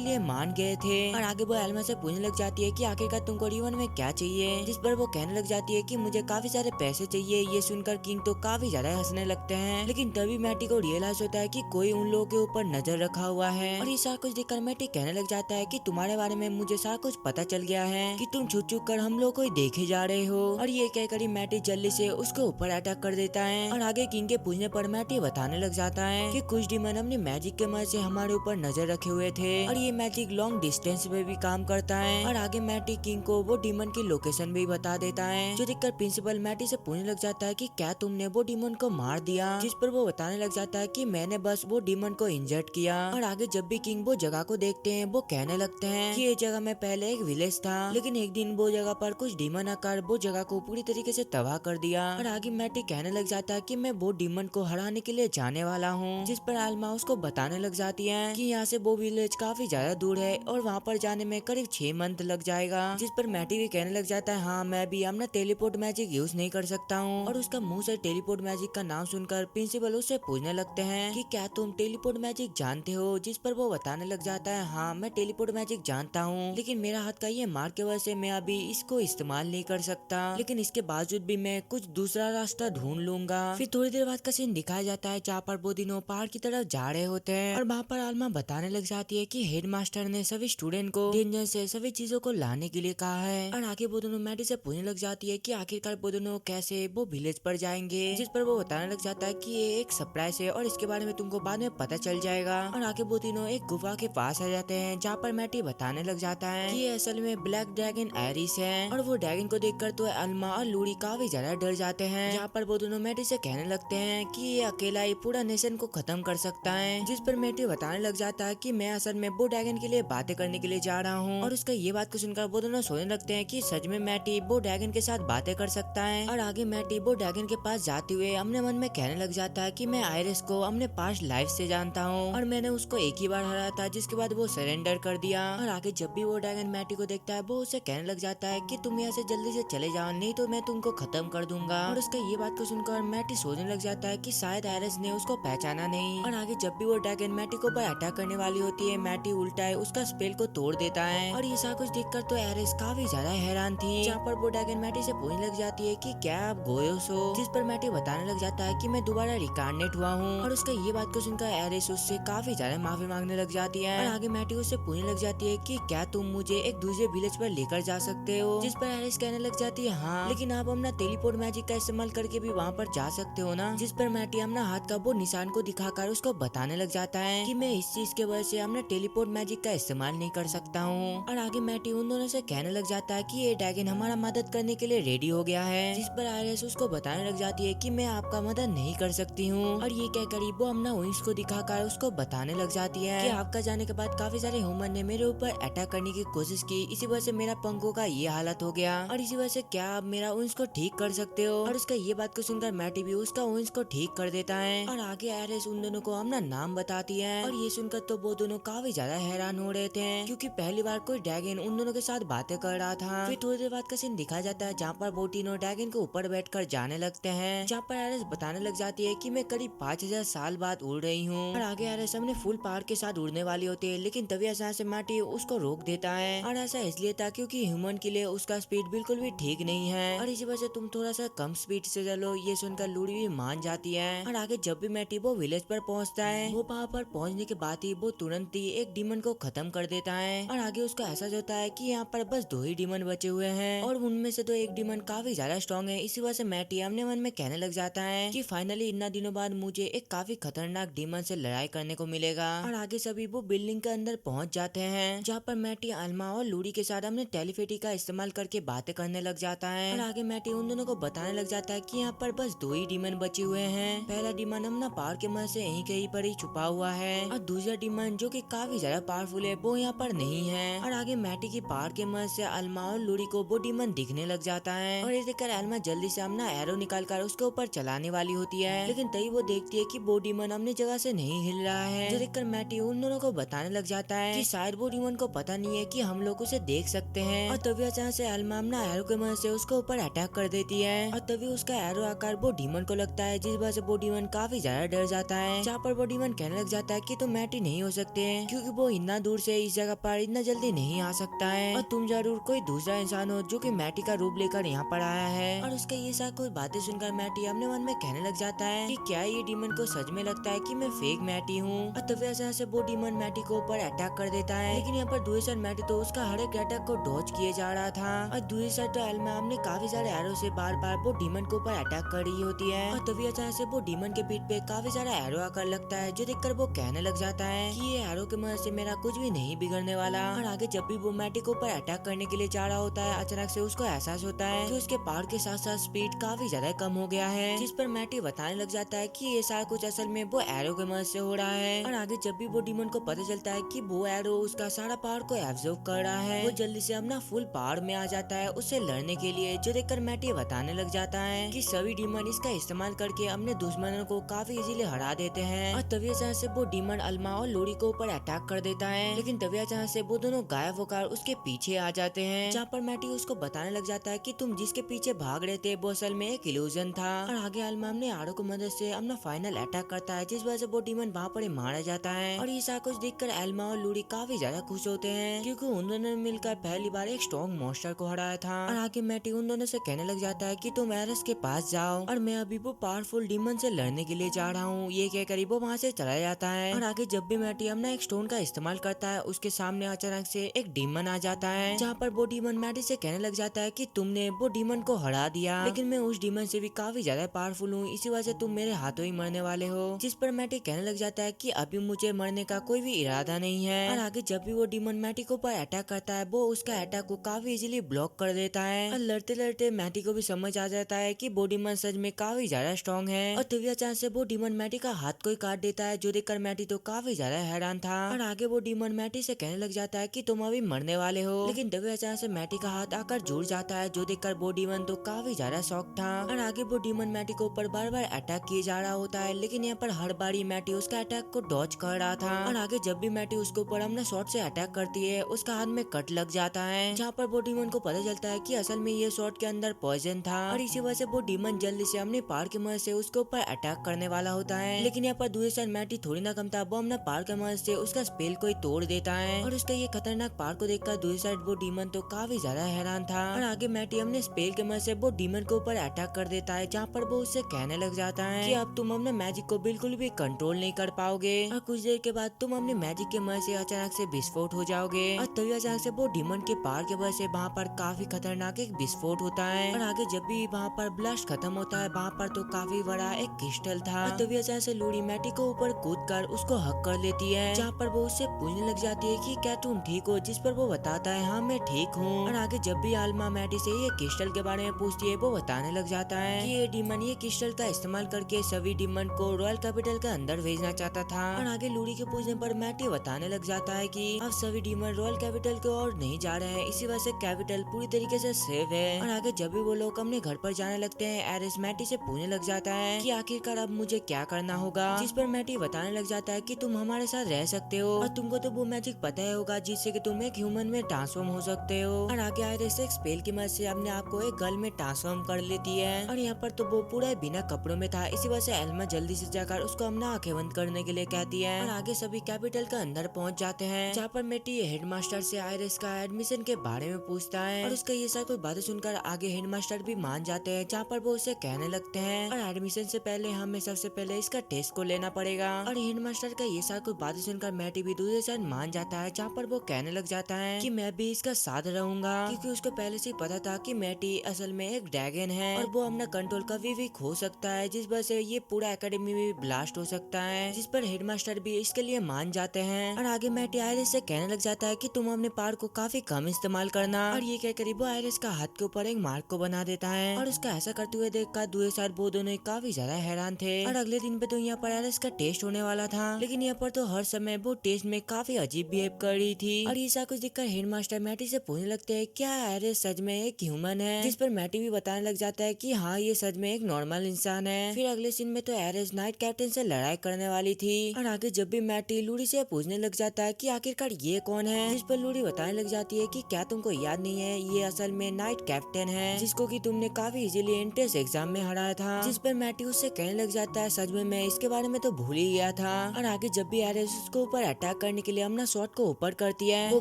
लिए मान गए थे। और आगे वो एल्मा से पूछने लग जाती है कि आखिरकार तुमको रिवन में क्या चाहिए, जिस पर वो कहने लग जाती है कि मुझे काफी सारे पैसे चाहिए। ये सुनकर किंग तो काफी ज्यादा हंसने लगते हैं, लेकिन तभी मैटी को रियलाइज होता है कि कोई उन लोगों के ऊपर नजर रखा हुआ है। और ये सारा कुछ देखकर मैटी कहने लग जाता है कि तुम्हारे बारे में मुझे सारा कुछ पता चल गया है कि तुम छुप छुप कर हम लोग को देखे जा रहे हो। और ये कहकर मैटी जल्दी से उसके ऊपर अटैक कर देता है। और आगे किंग के पूछने पर मैटी बताने लग जाता है कि कुछ डीमन अपनी मैजिक के मदद से हमारे ऊपर नजर रखे हुए थे और ये मैजिक लॉन्ग डिस्टेंस पे भी काम करता है। और आगे मैटी किंग को वो डीमन की लोकेशन भी बता देता है, जो देखकर प्रिंसिपल मैटी से पूछने लग जाता है कि क्या तुमने वो डीमन को मार दिया, जिस पर वो बताने लग जाता है कि मैंने बस वो डीमन को इंजर्ड किया। और आगे जब भी किंग वो जगह को देखते हैं वो कहने लगते हैं कि ये जगह में पहले एक विलेज था, लेकिन एक दिन वो जगह पर कुछ डीमन आकर वो जगह को पूरी तरीके से तबाह कर दिया। और आगे मैटी कहने लग जाता है कि मैं वो डीमन को हराने के लिए जाने वाला हूँ, जिस पर आल्मा उसको बताने लग जाती है कि यहाँ से वो विलेज काफी ज्यादा दूर है और वहाँ पर जाने में करीब 6 मंथ लग जाएगा। जिस पर मैटी भी कहने लग जाता है हाँ मैं भी अपना टेलीपोर्ट मैजिक यूज नहीं कर सकता हूँ। और उसका मुंह से टेलीपोर्ट मैजिक का नाम सुनकर प्रिंसिपल उससे पूछने लगते हैं कि क्या तुम टेलीपोर्ट मैजिक जानते हो, जिस पर वो बताने लग जाता है हाँ मैं टेलीपोर्ट मैजिक जानता हूँ, लेकिन मेरा हाथ का ये मार्क की वजह से मैं अभी इसको इस्तेमाल नहीं कर सकता, लेकिन इसके बावजूद भी मैं कुछ दूसरा रास्ता ढूंढ लूंगा। फिर थोड़ी देर बाद का सीन दिखाया जाता है जहाँ पर वो दिनों पहाड़ की तरफ जा रहे होते हैं और वहाँ पर आल्मा बताने लग जाती है कि हेडमास्टर ने सभी स्टूडेंट को डेंजर से सभी चीजों को लाने के लिए कहा है। और आगे वो दोनों मैटी से पूछने लग जाती है कि आखिरकार वो दोनों कैसे वो विलेज पर जाएंगे, जिस पर वो बताने लग जाता है कि ये एक सरप्राइज है और इसके बारे में तुमको बाद में पता चल जाएगा। और आगे वो तीनों एक गुफा के पास आ जाते हैं जहाँ पर मैटी बताने लग जाता है कि ये असल में ब्लैक ड्रैगन एरिस है। और वो ड्रैगन को देखकर तो अल्मा और लूरी काफी ज्यादा डर जाते हैं, जहाँ पर वो दोनों मैटी से कहने लगते हैं कि ये अकेला ही पूरा नेशन को खत्म कर सकता है। जिस पर मैटी बताने लग जाता है कि मैं असल में वो ड्रैगन के लिए बातें करने के लिए जा रहा हूँ। और उसका ये बात को सुनकर वो दोनों सोचने लगते हैं कि सच में मैटी वो ड्रैगन के साथ बातें कर सकता है। और आगे मैटी वो ड्रैगन के पास जाते हुए अपने मन में कहने लग जाता है कि मैं आयरिस को अपने पास्ट लाइफ से जानता हूँ और मैंने उसको एक ही बार हराया था, जिसके बाद वो सरेंडर कर दिया। और आगे जब भी वो ड्रैगन मैटी को देखता है वो उसे कहने लग जाता है कि तुम यहाँ से जल्दी से चले जाओ, नहीं तो मैं तुमको खत्म कर दूंगा। और उसका ये बात को सुनकर मैटी सोचने लग जाता है कि शायद आयरिस ने उसको पहचाना नहीं। और आगे जब भी वो ड्रैगन मैटी को अटैक करने वाली होती है मैटी उल्टा है उसका स्पेल को तोड़ देता है। और ये सारा कुछ देखकर तो आयरिस काफी ज्यादा हैरान थी, जहाँ पर वो ड्रैगन मैटी से पूछने लग जाती है कि क्या आप गोयोस हो, जिस पर मैटी बताने लग जाता है कि मैं दोबारा रिकार्नेट हुआ हूँ। और उसका ये बात को सुनकर आयरिस उससे काफी ज्यादा माफी मांगने लग जाती है। और आगे मैटी उससे पूछने लग जाती है कि क्या तुम मुझे एक दूसरे विलेज पर लेकर जा सकते हो, जिस पर आयरिस कहने लग जाती है हाँ, लेकिन आप अपना टेलीपोर्ट मैजिक का इस्तेमाल करके भी वहाँ पर जा सकते हो ना। जिस पर मैटी अपना हाथ का वो निशान को दिखाकर उसको बताने लग जाता है कि मैं इस चीज के वजह से अपना टेलीपोर्ट मैजिक का इस्तेमाल नहीं कर सकता हूँ। और आगे मैटी उन दोनों से कहने लग जाता है कि ये ड्रैगन हमारा मदद करने के लिए रेडी हो गया है, जिस पर आयरिस उसको बताने लग जाती है कि मैं आपका मदद नहीं कर सकती हूँ। और ये कहकर वो अपना विंग्स को दिखाकर उसको बताने लग जाती है कि आपका जाने के बाद काफी सारे ह्यूमन ने मेरे ऊपर अटैक करने की कोशिश की, इसी वजह से मेरा पंखों का ये हालत हो गया और इसी वजह से क्या आप मेरा विंग्स को ठीक कर सकते हो। और उसका ये बात को सुनकर मैटी भी उसका विंग्स को ठीक कर देता है। और आगे आयरिस उन दोनों को अपना नाम बताती है और ये सुनकर तो वो दोनों काफी ज्यादा हैरान हो रहे थे, क्योंकि पहली बार कोई ड्रैगन उन दोनों के साथ बातें कर रहा था। फिर थोड़ी देर बाद का सीन दिखाया जाता है जहाँ पर वो तीनों ड्रैगन के ऊपर बैठकर जाने लगते हैं, जहाँ पर आयरिस बताने लग जाती है कि मैं करीब 5000 साल बाद उड़ रही हूँ। और आगे आयरिस अपने फुल पावर के साथ उड़ने वाली होती है, लेकिन तभी अचानक से मैटी उसको रोक देता है। और ऐसा इसलिए था क्योंकि ह्यूमन के लिए उसका स्पीड बिल्कुल भी ठीक नहीं है और इसी वजह से तुम थोड़ा सा कम स्पीड से चलो। ये सुनकर लूरी भी मान जाती है। और आगे जब भी मैटी वो विलेज पर पहुंचता है वो वहाँ पर पहुंचने के बाद ही वो तुरंत ही एक डीमन को खत्म कर देता है। और आगे उसका एहसास होता है कि यहाँ पर बस 2 ही डीमन बचे हुए हैं और उनमें से तो एक डीमन काफी ज्यादा स्ट्रॉन्ग है। इसी वजह से मैटी अपने मन में कहने लग जाता है कि फाइनली इतना दिनों बाद मुझे एक काफी खतरनाक डीमन से लड़ाई करने को मिलेगा। और आगे सभी वो बिल्डिंग के अंदर पहुंच जाते हैं, जहाँ पर मैटी अल्मा और लूरी के साथ अपने टेलीपेटी का इस्तेमाल करके बातें करने लग जाता है। और आगे मैटी उन दोनों को बताने लग जाता है कि यहाँ पर बस 2 ही डीमन बचे हुए हैं। पहला डीमन अपना पावर के मदद से यहीं कहीं पर ही छुपा हुआ है और दूसरा डीमन जो कि काफी ज्यादा पावरफुल है वो यहाँ पर नहीं है। और आगे मैटी की पावर के मदद से अल्मा और लूरी को वो डीमन दिखने लग जाता है और ये देखकर अल्मा जल्दी से अपना एरो निकालकर उसके ऊपर चलाने वाली होती है, लेकिन तभी वो देखती है कि वो डीमन अपनी जगह से नहीं हिल रहा है, जो देखकर मैटी उन दोनों को बताने लग जाता है कि शायद वो डीमन को पता नहीं है कि हम लोग उसे देख सकते हैं। और तभी अचानक से अल्मा अपना एरो के मदद से उसके ऊपर अटैक कर देती है और तभी उसका एरो आकार वो डीमन को लगता है, जिस वजह से वो डीमन काफी ज्यादा डर जाता है, जहाँ पर वो डीमन कहने लग जाता है कि तुम मैटी नहीं हो सकते क्योंकि वो इतना दूर से इस जगह पर इतना जल्दी नहीं आ सकता है और तुम जरूर कोई दूसरा इंसान हो जो कि मैटी का रूप लेकर यहाँ पर आया है। और उसका ये सारी कोई बातें सुनकर मैटी अपने मन में कहने लग जाता है कि क्या ये डीमन को सच में लगता है कि मैं फेक मैटी हूँ। और तभी अचानक से वो डीमन मैटी को ऊपर अटैक कर देता है, लेकिन यहाँ पर दूसरी साइड मैटी तो उसका हर एक अटैक को डॉज किए जा रहा था और दूसरी साइड तो एल्मा हमने काफी सारे एरो से बार बार वो डीमन के ऊपर अटैक कर रही होती है। और तभी अचानक से वो डीमन के पीठ पे काफी सारा एरो आकर लगता है, जो देखकर वो कहने लग जाता है कि ये एरो की मदद से मेरा कुछ भी नहीं बिगड़ने वाला। और आगे जब भी वो मैटी के ऊपर अटैक करने के लिए जा रहा होता है, अचानक से उसको एहसास होता है कि उसके पावर के साथ साथ स्पीड काफी ज्यादा कम हो गया है, जिस पर मैटी बताने लग जाता है कि ये सारा कुछ असल में वो एरो की मदद से हो रहा है। और आगे जब भी वो डीमन को पता चलता है कि वो एरो उसका सारा पावर को एब्जॉर्ब कर रहा है, वो जल्दी से अपना फुल पावर में आ जाता है उससे लड़ने के लिए, जो देखकर मैटी बताने लग जाता है कि सभी डीमन इसका इस्तेमाल करके अपने दुश्मनों को काफी इजीली हरा देते हैं। और तभी अचानक से वो डीमन अल्मा और लोरी को ऊपर अटैक कर देता है, लेकिन तभी अचानक से वो दोनों गायब होकर उसके पीछे आ जाते हैं, जहाँ पर मैटी उसको बताने लग जाता है कि तुम जिसके पीछे भाग रहे थे वो असल में एक इल्यूजन था। और आगे अल्मा ने आरो की मदद से अपना फाइनल अटैक करता है, जिस वजह से वो डीमन वहाँ पर ही मारा जाता है। और ये सारा कुछ देखकर एल्मा और लूरी काफी ज्यादा खुश होते हैं, क्योंकि उन दोनों ने मिलकर पहली बार एक स्ट्रॉन्ग मॉन्स्टर को हराया था। और आगे मैटी उन दोनों से कहने लग जाता है कि तुम एरस के पास जाओ और मैं अभी वो पावरफुल डीमन से लड़ने के लिए जा रहा हूँ। ये कहकर वो वहाँ से चला जाता है। और आगे जब भी मैटी अपना एक स्टोन का इस्तेमाल करता है, उसके सामने अचानक से एक डीमन आ जाता है, जहाँ पर वो डीमन मैटी से कहने लग जाता है कि तुमने वो डीमन को हरा दिया, लेकिन मैं उस डीमन से भी काफी ज्यादा पावरफुल हूँ, इसी वजह से तुम मेरे हाथों ही मरने वाले हो। जिस पर मैटी कहने लग जाता है कि अभी मुझे मरने का कोई भी इरादा नहीं है। और आगे जब भी वो डीमन मैटी को ऊपर अटैक करता है, वो उसका अटैक को काफी इजीली ब्लॉक कर देता है। और लड़ते लड़ते मैटी को भी समझ आ जाता है कि वो डीमन सच में काफी ज्यादा स्ट्रॉन्ग है। और तभी अचानक से वो डीमन मैटी का हाथ को ही काट देता है, जो देखकर मैटी तो काफी ज्यादा हैरान था। और आगे वो डीमन मैटी से कहने लग जाता है कि तुम अभी मरने वाले हो, लेकिन तभी अचानक से मैटी का हाथ आकर जुड़ जाता है, जो देखकर वो डीमन तो काफी ज्यादा शॉक था। और आगे वो डीमन मैटी को ऊपर बार बार अटैक किए जा रहा होता है, लेकिन यहाँ पर हर बारी मैटी उसका अटैक को डॉज कर रहा था। और आगे जब भी मैटी उसके ऊपर अपना शॉट से अटैक करती है, उसका हाथ में कट लग जाता है, जहाँ पर वो डीमन को पता चलता है कि असल में ये शॉट के अंदर पॉइजन था। और इसी वजह से वो डीमन जल्दी से अपने पावर की मदद से उसके ऊपर अटैक करने वाला होता है, लेकिन यहाँ पर दूसरी साइड मैटी थोड़ी ना कम था, वो अपना पावर की मदद से उसका स्पेल को ही तोड़ देता है। और उसका ये खतरनाक पावर को देखकर दूसरी साइड वो डीमन तो काफी ज्यादा हैरान था। और आगे मैटी अपने स्पेल की मदद से वो डीमन के ऊपर अटैक कर देता है, जहाँ पर वो उससे कहने लग जाता है कि अब तुम अपने मैजिक को बिल्कुल भी कंट्रोल नहीं कर पाओगे और कुछ देर के बाद तुम अपने मैजिक के मदद से अचानक से विस्फोट हो जाओगे। और तभी अचानक से वो डीमन के पावर की वजह से वहाँ पर काफी खतरनाक एक विस्फोट होता है। और आगे जब भी वहाँ पर ब्लास्ट खत्म होता है, वहाँ पर तो काफी बड़ा एक क्रिस्टल था। और तभी अचानक से लूरी मैटी को ऊपर कूद कर उसको हक कर लेती है, जहाँ पर वो उससे पूछने लग जाती है कि क्या तुम ठीक हो, जिस पर वो बताता है हाँ मैं ठीक हूँ। और आगे जब भी आलमा मैटी से ये क्रिस्टल के बारे में पूछती है, वो बताने लग जाता है कि ये डीमन ये क्रिस्टल का इस्तेमाल करके सभी डीमन को रॉयल कैपिटल के अंदर भेजना चाहता था। और आगे लूरी के पूछने पर मैटी बताने लग जाता है कि अब सभी डीमन रॉयल कैपिटल की ओर नहीं जा रहे हैं, इसी वजह से कैपिटल पूरी तरीके से सेफ है। और आगे जब भी वो लोग अपने घर पर जाने लगते हैं, एरिस मैटी से पूछने लग जाता है कि आखिरकार अब मुझे क्या करना होगा, जिस पर मैटी बताने लग जाता है कि तुम हमारे साथ रह सकते हो और तुमको तो वो मैजिक पता ही होगा जिससे कि तुम एक ह्यूमन में ट्रांसफॉर्म हो सकते हो। और आगे एरिस एक स्पेल की मदद से अपने आप को एक गर्ल में ट्रांसफॉर्म कर लेती है। और यहाँ पर तो वो पूरा बिना कपड़ों में था, इसी वजह से एल्मा जल्दी से जाकर उसको अपना आंखें बंद करने के लिए कहती है। और आगे सभी कैपिटल के अंदर पहुंच जाते हैं, जहाँ पर मैटी हेडमास्टर से आयरिस का एडमिशन के बारे में पूछता है। और उसका ये सब कोई बातें सुनकर आगे हेडमास्टर भी मान जाते हैं, जहाँ पर वो उसे कहने लगते हैं और एडमिशन से पहले हमें सबसे पहले इसका टेस्ट को लेना पड़ेगा। और हेडमास्टर का ये सब कोई बातें सुनकर मैटी भी दूसरे साइड मान जाता है, जहाँ पर वो कहने लग जाता है कि मैं भी इसका साथ रहूंगा, क्योंकि उसको पहले से पता था कि मैटी असल में एक ड्रैगन है और वो अपना कंट्रोल कभी भी खो सकता है, जिस वजह से ये पूरा एकेडमी में ब्लास्ट हो सकता है, जिस पर हेडमास्टर भी इसके लिए मान जाते हैं। और आगे मैटी आयरिस से कहने लग जाता है कि तुम अपने पावर को काफी कम इस्तेमाल करना। और ये कहकर वो आयरिस का हाथ के ऊपर एक मार्क को बना देता है। और उसका ऐसा करते हुए देखकर दूसरे साइड वो दोनों काफी ज्यादा हैरान थे। और अगले दिन पे तो यहाँ पर आयरिस का टेस्ट होने वाला था, लेकिन यहाँ पर तो हर समय वो टेस्ट में काफी अजीब बिहेव कर रही थी। और ये सब कुछ देखकर हेडमास्टर मैटी से पूछने लगते हैं क्या आयरिस सच में एक ह्यूमन है, जिस पर मैटी भी बताने लग जाता है कि हाँ ये सच में एक नॉर्मल इंसान है। फिर अगले सीन में तो आयरिस नाइट कैप्टन से लड़ाई करने वाली थी। और आगे जब भी मैटी लूरी से पूछने लग जाता है कि आखिरकार ये कौन है, जिस पर लूरी बताने लग जाती है कि क्या तुमको याद नहीं है, ये असल में नाइट कैप्टन है, जिसको कि तुमने काफी इजीली एंट्रेंस एग्जाम में हराया था। जिस पर मैटी उससे कहने लग जाती लगता है सच में मैं इसके बारे में तो भूल ही गया था। और आगे जब भी एरिस उसको ऊपर अटैक करने के लिए अपना शॉट को ऊपर करती है, वो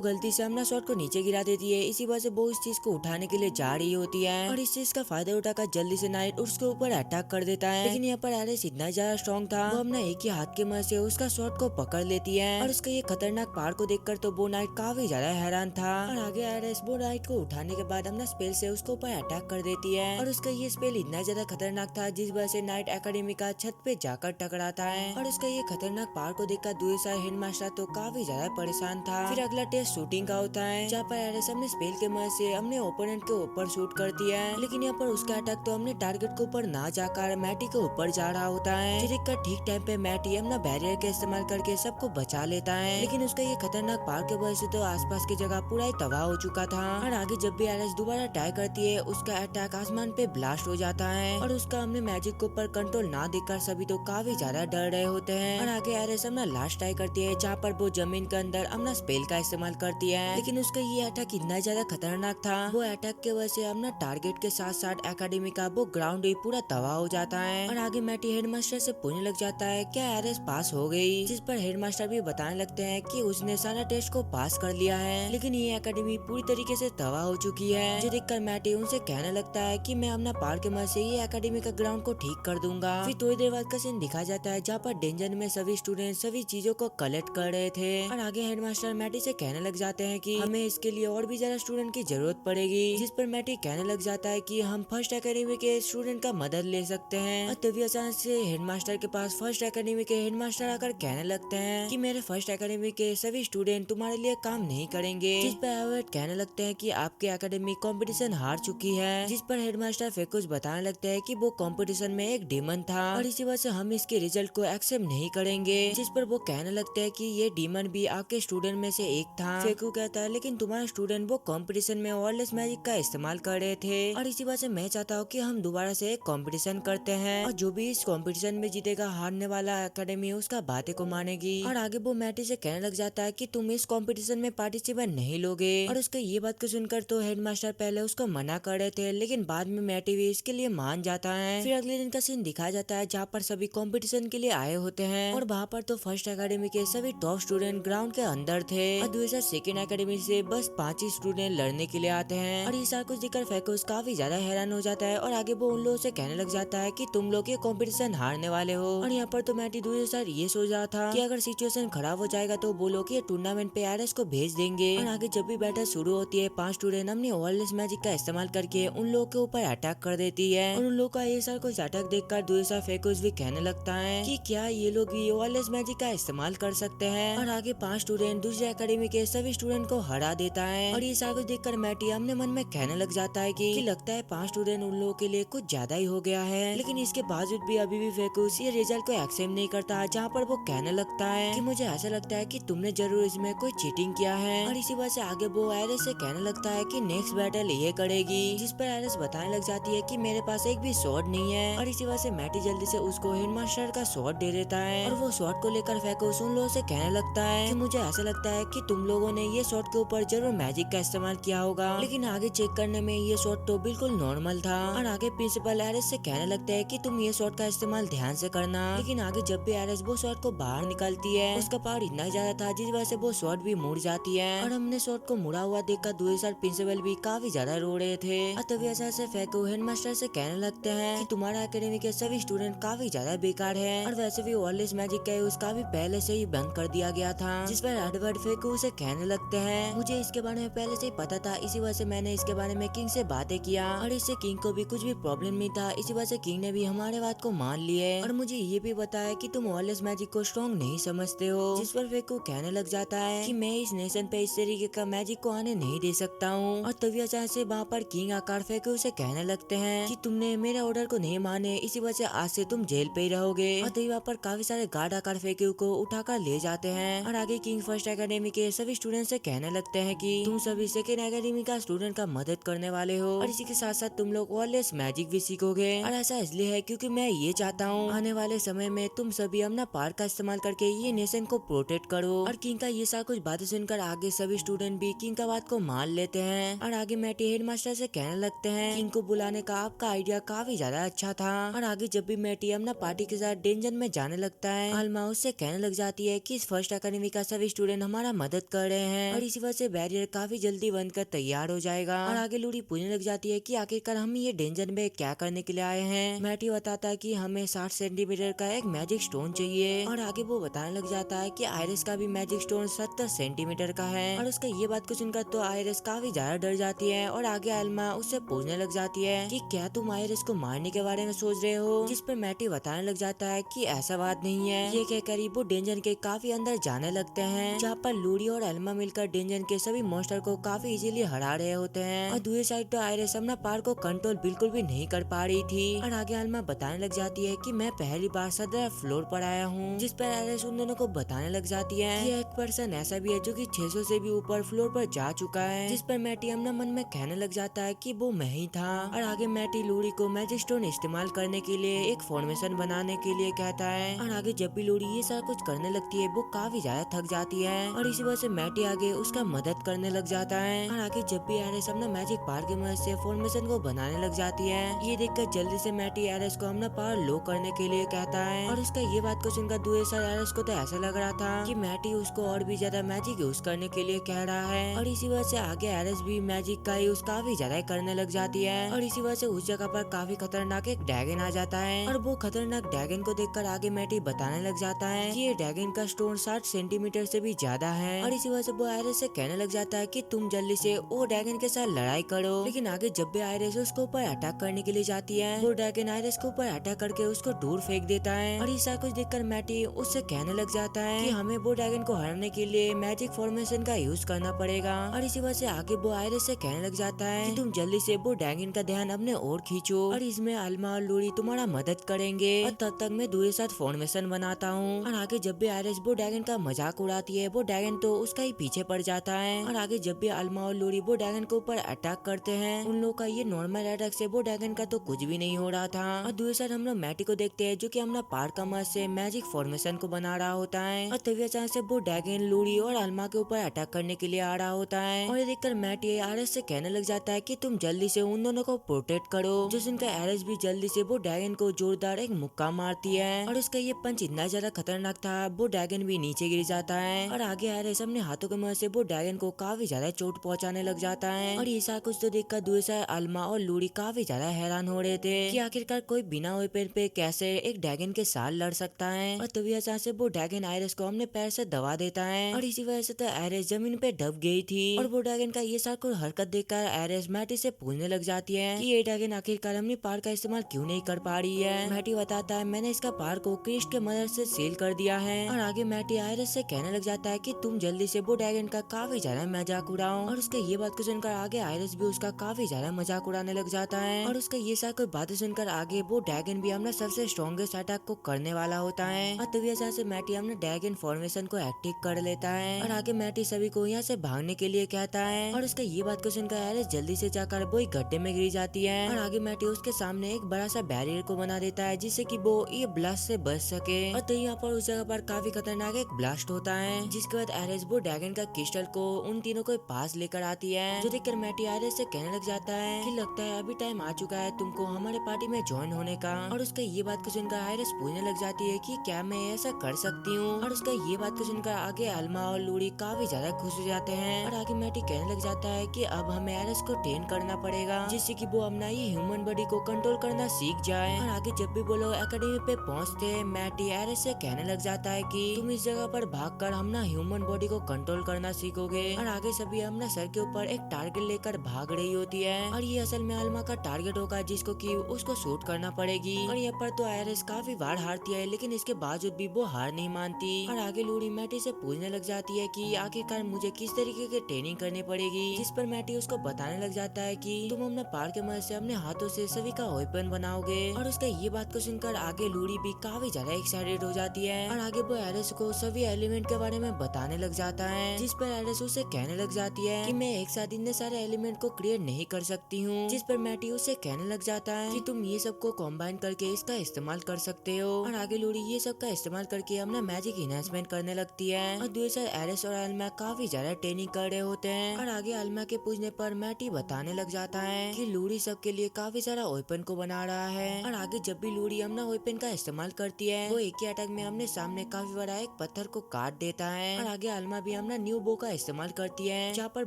गलती से अपना शॉट को नीचे गिरा देती है। इसी वजह से वो इस चीज को उठाने के लिए जा रही होती है और इस चीज का फायदा उठाकर जल्दी से नाइट उसके ऊपर अटैक कर देता है। लेकिन यहाँ पर एरिस इतना ज्यादा स्ट्रॉन्ग था, वो अपना एक ही हाथ के मदद से उसका शॉट को पकड़ लेती है। और उसका ये खतरनाक पार को देखकर तो वो नाइट काफी ज्यादा हैरान था। और आगे एरिस वो नाइट को उठाने के बाद अपना स्पेल से उसके ऊपर अटैक कर देती है और उसका ये स्पेल इतना ज्यादा खतरनाक था जिस वजह से नाइट एकेडमी का छत पे जाकर टकराता है। और उसका ये खतरनाक पार को देखकर दूसरा हेडमास्टर तो काफी ज्यादा परेशान था। फिर अगला टेस्ट शूटिंग का होता है, जहाँ पर एरिस अपने स्पेल के मदद से अपने ओपोनेंट के ऊपर शूट करती है। लेकिन यहाँ पर उसका अटैक तो अपने टारगेट के ऊपर ना जाकर मैटी के ऊपर जा रहा होता है। देखकर ठीक टाइम पे मैटी अपना बैरियर का इस्तेमाल करके सबको बचा लेता है। लेकिन उसका ये खतरनाक पार के वजह से तो आसपास की जगह पूरा ही तबाह हो चुका था। और आगे जब भी एरिस दोबारा ट्राई करती है, उसका अटैक आसमान पे ब्लास्ट हो जाता है और उसका अपने मैजिक के ऊपर कंट्रोल ना देखकर सभी तो काफी ज्यादा डर रहे होते हैं। और आगे एरिस अपना लास्ट ट्राई करती है, जहाँ पर वो जमीन के अंदर अपना स्पेल का इस्तेमाल करती है। लेकिन उसका ये अटैक इतना ज्यादा खतरनाक था, वो अटैक के वजह से अपना टारगेट के साथ साथ एकेडमी का वो ग्राउंड भी पूरा तबाह हो जाता है। और आगे मैटी हेडमास्टर से पूछने लग जाता है क्या एरिस पास हो गई, जिस पर हेडमास्टर भी बताने लगते हैं कि उसने सारा टेस्ट को पास कर लिया है। लेकिन ये एकेडमी पूरी तरीके से तबाह हो चुकी है। जो देखकर मैटी उनसे कहने लगता है कि मैं अपना पार के मदद से ये एकेडमी का ग्राउंड को ठीक कर दूंगा। फिर थोड़ी देर बाद का सीन दिखा जाता है, जहाँ पर डेंजर में सभी स्टूडेंट सभी चीजों को कलेक्ट कर रहे थे। और आगे हेडमास्टर मैटी से कहने लग जाते हैं कि हमें इसके लिए और भी ज्यादा स्टूडेंट की जरूरत पड़ेगी, जिस पर मैटी कहने लग जाता है कि हम फर्स्ट एकेडमी के स्टूडेंट का मदद ले सकते हैं। और तभी अचानक से हेडमास्टर के पास फर्स्ट एकेडमी के हेडमास्टर आकर कहने लगते हैं कि मेरे फर्स्ट एकेडमी के सभी स्टूडेंट तुम्हारे लिए काम नहीं करेंगे। जिस पर एवर्ट कहने लगते हैं कि आपकी एकेडमी कंपटीशन हार चुकी है। जिस पर हेडमास्टर फेकुस बताने लगते हैं कि वो कंपटीशन में एक डीमन था और इसी वजह से हम इसके रिजल्ट को एक्सेप्ट नहीं करेंगे। जिस पर वो कहने लगते हैं कि ये डीमन भी आपके स्टूडेंट में से एक था। फेकू कहता है लेकिन तुम्हारा स्टूडेंट वो कंपटीशन में वायरलेस मैजिक का इस्तेमाल कर रहे थे और इसी वजह से मैं चाहता हूँ कि हम दोबारा से एक कंपटीशन करते हैं और जो भी इस कंपटीशन में जीतेगा हारने वाला एकेडमी उसका बातें को मानेगी। और आगे वो मैटी से कहने लग जाता है कि तुम इस कंपटीशन में पार्टिसिपेट नहीं लोगे। और उसके ये बात को सुनकर तो हेडमास्टर पहले उसको मना कर रहे थे, लेकिन बाद में मैटी भी इसके लिए मान जाता है। फिर अगले दिन का सीन दिखाया जाता है, जहाँ पर सभी कंपटीशन के लिए आए होते हैं और वहाँ पर तो फर्स्ट एकेडमी के सभी टॉप स्टूडेंट ग्राउंड के अंदर थे और दूसरा सेकंड एकेडमी से बस 5 ही स्टूडेंट लड़ने के लिए आते हैं। और ये सारा कुछ देखकर फेकुस काफी ज्यादा हैरान हो जाता है और आगे वो उन लोगों से कहने लग जाता है कि तुम लोग ये कंपटीशन हारने वाले हो। और यहाँ पर तो मैटी दूसरे साइड ये सोच रहा था कि अगर सिचुएशन खराब हो जाएगा तो वो लोग ये टूर्नामेंट पे एरिस को भेज देंगे। और आगे जब भी बैटल शुरू होती है, 5 स्टूडेंट अपनी वायरलेस मैजिक का इस्तेमाल करके उन लोगों के ऊपर अटैक कर देती है। और उन लोगों का ये सारा कुछ अटैक देखकर दूसरा फेकुस भी कहने लगता है कि क्या ये लोग भी वायरलेस मैजिक का इस्तेमाल कर सकते हैं। और आगे 5 स्टूडेंट दूसरे एकेडमी के सभी स्टूडेंट को हरा देता है। और ये सारा कुछ देखकर मैटी अपने मन में कहने लग जाता है कि लगता है 5 स्टूडेंट उन लोगों के लिए कुछ ज्यादा ही हो गया है। लेकिन इसके बावजूद भी अभी भी फेकुस ये रिजल्ट को एक्सेप्ट नहीं करता, जहाँ पर वो कहने लगता है कि मुझे ऐसा लगता है कि तुमने जरूर इसमें कोई चीटिंग किया है। और इसी वजह से आगे वो एरिस से कहने लगता है कि नेक्स्ट बैटल ये करेगी। जिस पर एरिस बताने लग जाती है कि मेरे पास एक भी स्वॉर्ड नहीं है। और इसी वजह से मैटी जल्दी से उसको हेडमास्टर का स्वॉर्ड दे देता है। और वो स्वॉर्ड को लेकर फेकुस उन लोगों से कहने लगता है कि मुझे ऐसा लगता है कि तुम लोगों ने ये स्वॉर्ड के ऊपर जरूर मैजिक का इस्तेमाल किया होगा। लेकिन आगे चेक करने में ये स्वॉर्ड तो बिल्कुल नॉर्मल था। और आगे प्रिंसिपल एरिस से कहने लगते हैं कि तुम ये स्वॉर्ड का इस्तेमाल ध्यान से करना। लेकिन आगे जब भी एरिस वो स्वॉर्ड को बाहर निकालती है, उसका पावर इतना ज्यादा था जिस वजह से वो स्वॉर्ड भी मुड़ जाती है। और हमने स्वॉर्ड को मुड़ा हुआ देखकर दूसरे साइड प्रिंसिपल भी काफी ज्यादा रो रहे थे। और तभी ऐसा से फेकू हेडमास्टर से कहने लगते हैं कि तुम्हारा एकेडमी के सभी स्टूडेंट काफी ज्यादा बेकार है और वैसे भी वायरलेस मैजिक का यूज काफी पहले से ही बंद कर दिया गया था। जिस पर एडवर्ड फेकू से कहने लगते हैं मुझे इसके बारे में पहले से ही पता था, इसी वजह से मैंने इसके बारे में किंग से बातें किया और इससे किंग को भी कुछ भी प्रॉब्लम नहीं था। इसी वजह से किंग ने भी हमारे बात को मान लिए और मुझे ये भी बताया कि तुम वायरलेस मैजिक को स्ट्रॉन्ग नहीं समझते हो। जिस पर फेकू कहने लग जाता है कि मैं इस नेशन पे इस तरीके का मैजिक को आने नहीं दे सकता हूँ। और तभी अचानक से वहाँ पर किंग आकर फेकू से कहने लगते हैं कि तुमने मेरे ऑर्डर को नहीं माने, इसी वजह से आज से तुम जेल पे ही रहोगे। और तभी वहाँ पर काफी सारे गार्ड आकर फेकू को उठाकर ले जाते हैं। और आगे किंग फर्स्ट एकेडमी के सभी स्टूडेंट से कहने लगते हैं कि तुम सभी सेकेंड एकेडमी का स्टूडेंट का मदद करने वाले हो और इसी के साथ साथ तुम लोग वायरलेस मैजिक भी सीखोगे। और ऐसा इसलिए है क्योंकि मैं ये चाहता हूँ आने वाले समय में तुम सभी अपना पावर का इस्तेमाल करके ये नेशन को प्रोटेक्ट करो। और किंग का ये सारा कुछ बातें सुनकर आगे सभी स्टूडेंट भी किंग का बात को मान लेते हैं। और आगे मैटी हेडमास्टर से कहने लगते हैं किंग को बुलाने का आपका आइडिया काफी ज्यादा अच्छा था। और आगे जब भी मैटी अपना पार्टी के साथ डेंजर में जाने लगता है। अल्मा उससे कहने लग जाती है कि इस फर्स्ट अकेडमी का सभी स्टूडेंट हमारा मदद कर रहे हैं और इसी वजह से बैरियर काफी जल्दी बनकर तैयार हो जाएगा। और आगे लूड़ी पूछने लग जाती है कि आखिरकार हम ये डेंजर में क्या करने के लिए आए हैं। मैटी बताता है कि हमें 60 सेंटीमीटर का एक मैजिक स्टोन चाहिए और आगे वो बताने लग जाता है कि आयरिस का भी मैजिक स्टोन 70 सेंटीमीटर का है। और उसका ये बात को सुनकर तो आयरिस काफी ज्यादा डर जाती है और आगे अल्मा उससे पूछने लग जाती है कि क्या तुम आयरिस को मारने के बारे में सोच रहे हो, जिस पर मैटी बताने लग जाता है कि ऐसा बात नहीं है। ये कहकर वो डेंजर के काफी अंदर जाने लगते हैं, जहाँ पर लूडी और अल्मा मिलकर डेंजर के सभी मॉन्स्टर को काफी इजीली हरा रहे होते हैं। और दूसरी साइड तो आयरिस अपना पार को कंट्रोल बिल्कुल भी नहीं कर पा रही थी। और आगे अल्मा बताने लग जाती है कि मैं पहली बार 17 फ्लोर पर आया हूँ, जिस पर आयरिस उन दोनों को बताने लग जाती है कि एक पर्सन ऐसा भी है जो कि 600 से भी ऊपर फ्लोर पर जा चुका है, जिस पर मैटी अपना मन में कहने लग जाता है कि वो मैं ही था। और आगे मैटी लूडी को मैजिक स्टोन इस्तेमाल करने के लिए एक फॉर्मेशन बनाने के लिए कहता है। और आगे जब भी लूडी ये सारा कुछ करने लगती है वो काफी ज्यादा थक जाती है और इसी वजह से मैटी आगे उसका मदद करने लग जाता है। और आगे जब भी आयरिस अपना मैजिक पावर की मदद से फॉर्मेशन को बनाने लग जाती है, ये देखकर जल्दी से मैटी आयरिस को अपना पावर लो करने के लिए कहता है। और इसका ये बात को सुनकर दूसरे साइड आयरिस को तो ऐसा लग रहा था कि मैटी उसको और भी ज्यादा मैजिक यूज करने के लिए कह रहा है। और इसी वजह से आगे आयरिस भी मैजिक का यूज काफी ज्यादा करने लग जाती है। और इसी वजह से उस जगह पर काफी खतरनाक एक ड्रैगन आ जाता है। और वो खतरनाक ड्रैगन को देखकर आगे मैटी बताने लग जाता है कि ये ड्रैगन का स्टोन 60 सेंटीमीटर से भी ज्यादा है। और इसी वजह से वो आयरिस से कहने लग जाता है कि तुम जल्दी से वो ड्रैगन के साथ लड़ाई करो। लेकिन आगे जब भी आयरिस उसको ऊपर अटैक करने के लिए जाती है, वो ड्रैगन आयरिस को ऊपर अटैक करके उसको दूर फेंक देता है। और ऐसा कुछ देखकर मैटी उससे कहने लग जाता है कि हमें वो ड्रैगन को हराने के लिए मैजिक फॉर्मेशन का यूज करना पड़ेगा। और इसी वजह से आगे वो आयरिस से कहने लग जाता है कि तुम जल्दी से वो ड्रैगन का ध्यान अपने ओर खींचो और इसमें अल्मा और लूडी तुम्हारा मदद करेंगे और तब तक मैं दूसरे साथ फॉर्मेशन बनाता हूँ। और आगे जब भी आयरिस वो ड्रैगन का मजाक उड़ाती है, वो ड्रैगन तो उसका ही पीछे पड़ जाता है। और आगे जब भी अल्मा और लूडी वो ड्रैगन के ऊपर अटैक करते हैं, उन लोगों का ये नॉर्मल अटैक से वो ड्रैगन का तो कुछ भी नहीं हो रहा था। और दूसरे साइड हम लोग मैटी को देखते हैं जो कि अपना पार का मदद से मैजिक फॉर्मेशन को बना रहा होता है। और तभी अचानक से वो ड्रैगन लूडी और अल्मा के ऊपर अटैक करने के लिए आ रहा होता है। और ये देखकर मैटी आयरिस से कहने लग जाता है कि तुम जल्दी से उन दोनों को प्रोटेक्ट करो, जो सुनकर आयरिस भी जल्दी से वो ड्रैगन को जोरदार एक मुक्का मारती है। और उसका ये पंच इतना ज्यादा खतरनाक था, वो ड्रैगन भी नीचे गिर जाता है। और आगे आयरिस अपने हाथों की मदद से वो ड्रैगन को काफी ज्यादा चोट पहुंचाने लग जाता है। और ये सारा कुछ तो देखकर दूसरा अल्मा और लूडी काफी ज्यादा हैरान हो रहे थे कि आखिरकार कोई बिना वेपन पे कैसे एक ड्रैगन के साथ लड़ सकता है। और तभी अचानक से वो ड्रैगन आयरिस को अपने पैर से दबा देता है और इसी वजह से तो आयरिस जमीन पे दब गई थी। और वो ड्रैगन का ये सारा कुछ हरकत देखकर आयरिस मैटी से पूछने लग जाती है कि ये ड्रैगन आखिरकार अपनी पावर का इस्तेमाल क्यों नहीं कर पा रही है। मैटी बताता है मैंने इसका पावर को क्रिस्ट के मदद से सील कर दिया है। और आगे मैटी आयरिस से कहने लग जाता है कि तुम जल्दी से वो ड्रैगन का काफी ज्यादा मजाक उड़ाओ। और उसके ये बात को सुनकर आगे आयरिस भी उसका काफी ज्यादा मजाक उड़ाने लग जाता है। और उसका ये सारी कोई बातें सुनकर आगे वो ड्रैगन भी अपना सबसे स्ट्रॉन्गेस्ट अटैक को करने वाला होता है। और तभी अचानक से मैटी अपने ड्रैगन फॉर्मेशन को एक्टिव कर लेता है। और आगे मैटी सभी को यहाँ से भागने के लिए कहता है। और उसका ये बात को सुनकर आयरिस जल्दी से जाकर वो एक गड्ढे में गिर जाती है। और आगे मैटी उसके सामने एक बड़ा सा बैरियर को बना देता है जिससे कि वो ये ब्लास्ट से बच सके। और तो यहाँ पर उस जगह पर काफी खतरनाक एक ब्लास्ट होता है, जिसके बाद आयरिस वो ड्रैगन का क्रिस्टल को उन तीनों को पास लेकर आती है, जो देखकर मैटी आयरिस से कहने लग जाता है कि लगता है अभी टाइम आ चुका है तुमको हमारे पार्टी में ज्वाइन होने का। और उसका ये बात को सुनकर आयरिस पूछने लग जाती है कि क्या मैं ऐसा कर सकती हूँ। और उसका ये बात को सुनकर आगे अल्मा और लूडी काफी ज्यादा खुश हो जाते हैं। और आगे मैटी कहने लग जाता है कि अब हमें आयरिस को ट्रेन करना पड़ेगा जिससे कि वो अपना ये ह्यूमन बॉडी को कंट्रोल करना सीख जाए। और आगे जब भी वो लोग एकेडमी पे पहुंचते हैं, मैटी आयरिस से कहने लग जाता है कि तुम इस जगह पर भागकर हम ना ह्यूमन बॉडी को कंट्रोल करना सीखोगे। और आगे सभी अपना सर के ऊपर एक टारगेट लेकर भाग रही होती है और ये असल में अल्मा का टारगेट होगा जिसको कि उसको शूट करना पड़ेगी। और यहाँ पर तो आयरिस काफी बार हारती है लेकिन इसके बावजूद भी वो हार नहीं मानती। और आगे लूडी मैटी से पूछने लग जाती है कि आखिरकार मुझे किस तरीके की ट्रेनिंग करनी पड़ेगी, जिस पर मैटी उसको बताने लग जाता है कि तुम अपने पार के मदद से अपने हाथों से सभी का वेपन बनाओगे। और उसका ये बात को सुनकर आगे लूडी भी काफी ज्यादा एक्साइटेड हो जाती है। और आगे वो आयरिस को सभी एलिमेंट के बारे में बताने लग जाता है, जिस पर आयरिस उसे कहने लग जाती है कि मैं एक साथ इतने सारे एलिमेंट को क्रिएट नहीं कर सकती हूँ। जिस पर मैटी उसे कहने लग जाता है कि तुम ये सबको कॉम्बाइन करके इसका इस्तेमाल कर सकते हो। और आगे लूडी ये सब का इस्तेमाल करके अपना मैजिक इनहेंसमेंट करने लगती है। और दूसरे आयरिस और अल्मा काफी ज्यादा ट्रेनिंग कर रहे होते हैं। और आगे अल्मा के पूछने पर मैटी बताने लग जाता है कि लूडी सबके लिए काफी सारा वेपन को बना रहा है। और आगे जब भी लूड़ी अपना वेपन का इस्तेमाल करती है वो एक ही अटैक में हमने सामने काफी बड़ा एक पत्थर को काट देता है। और आगे अल्मा भी अपना न्यू बो का इस्तेमाल करती है जहाँ पर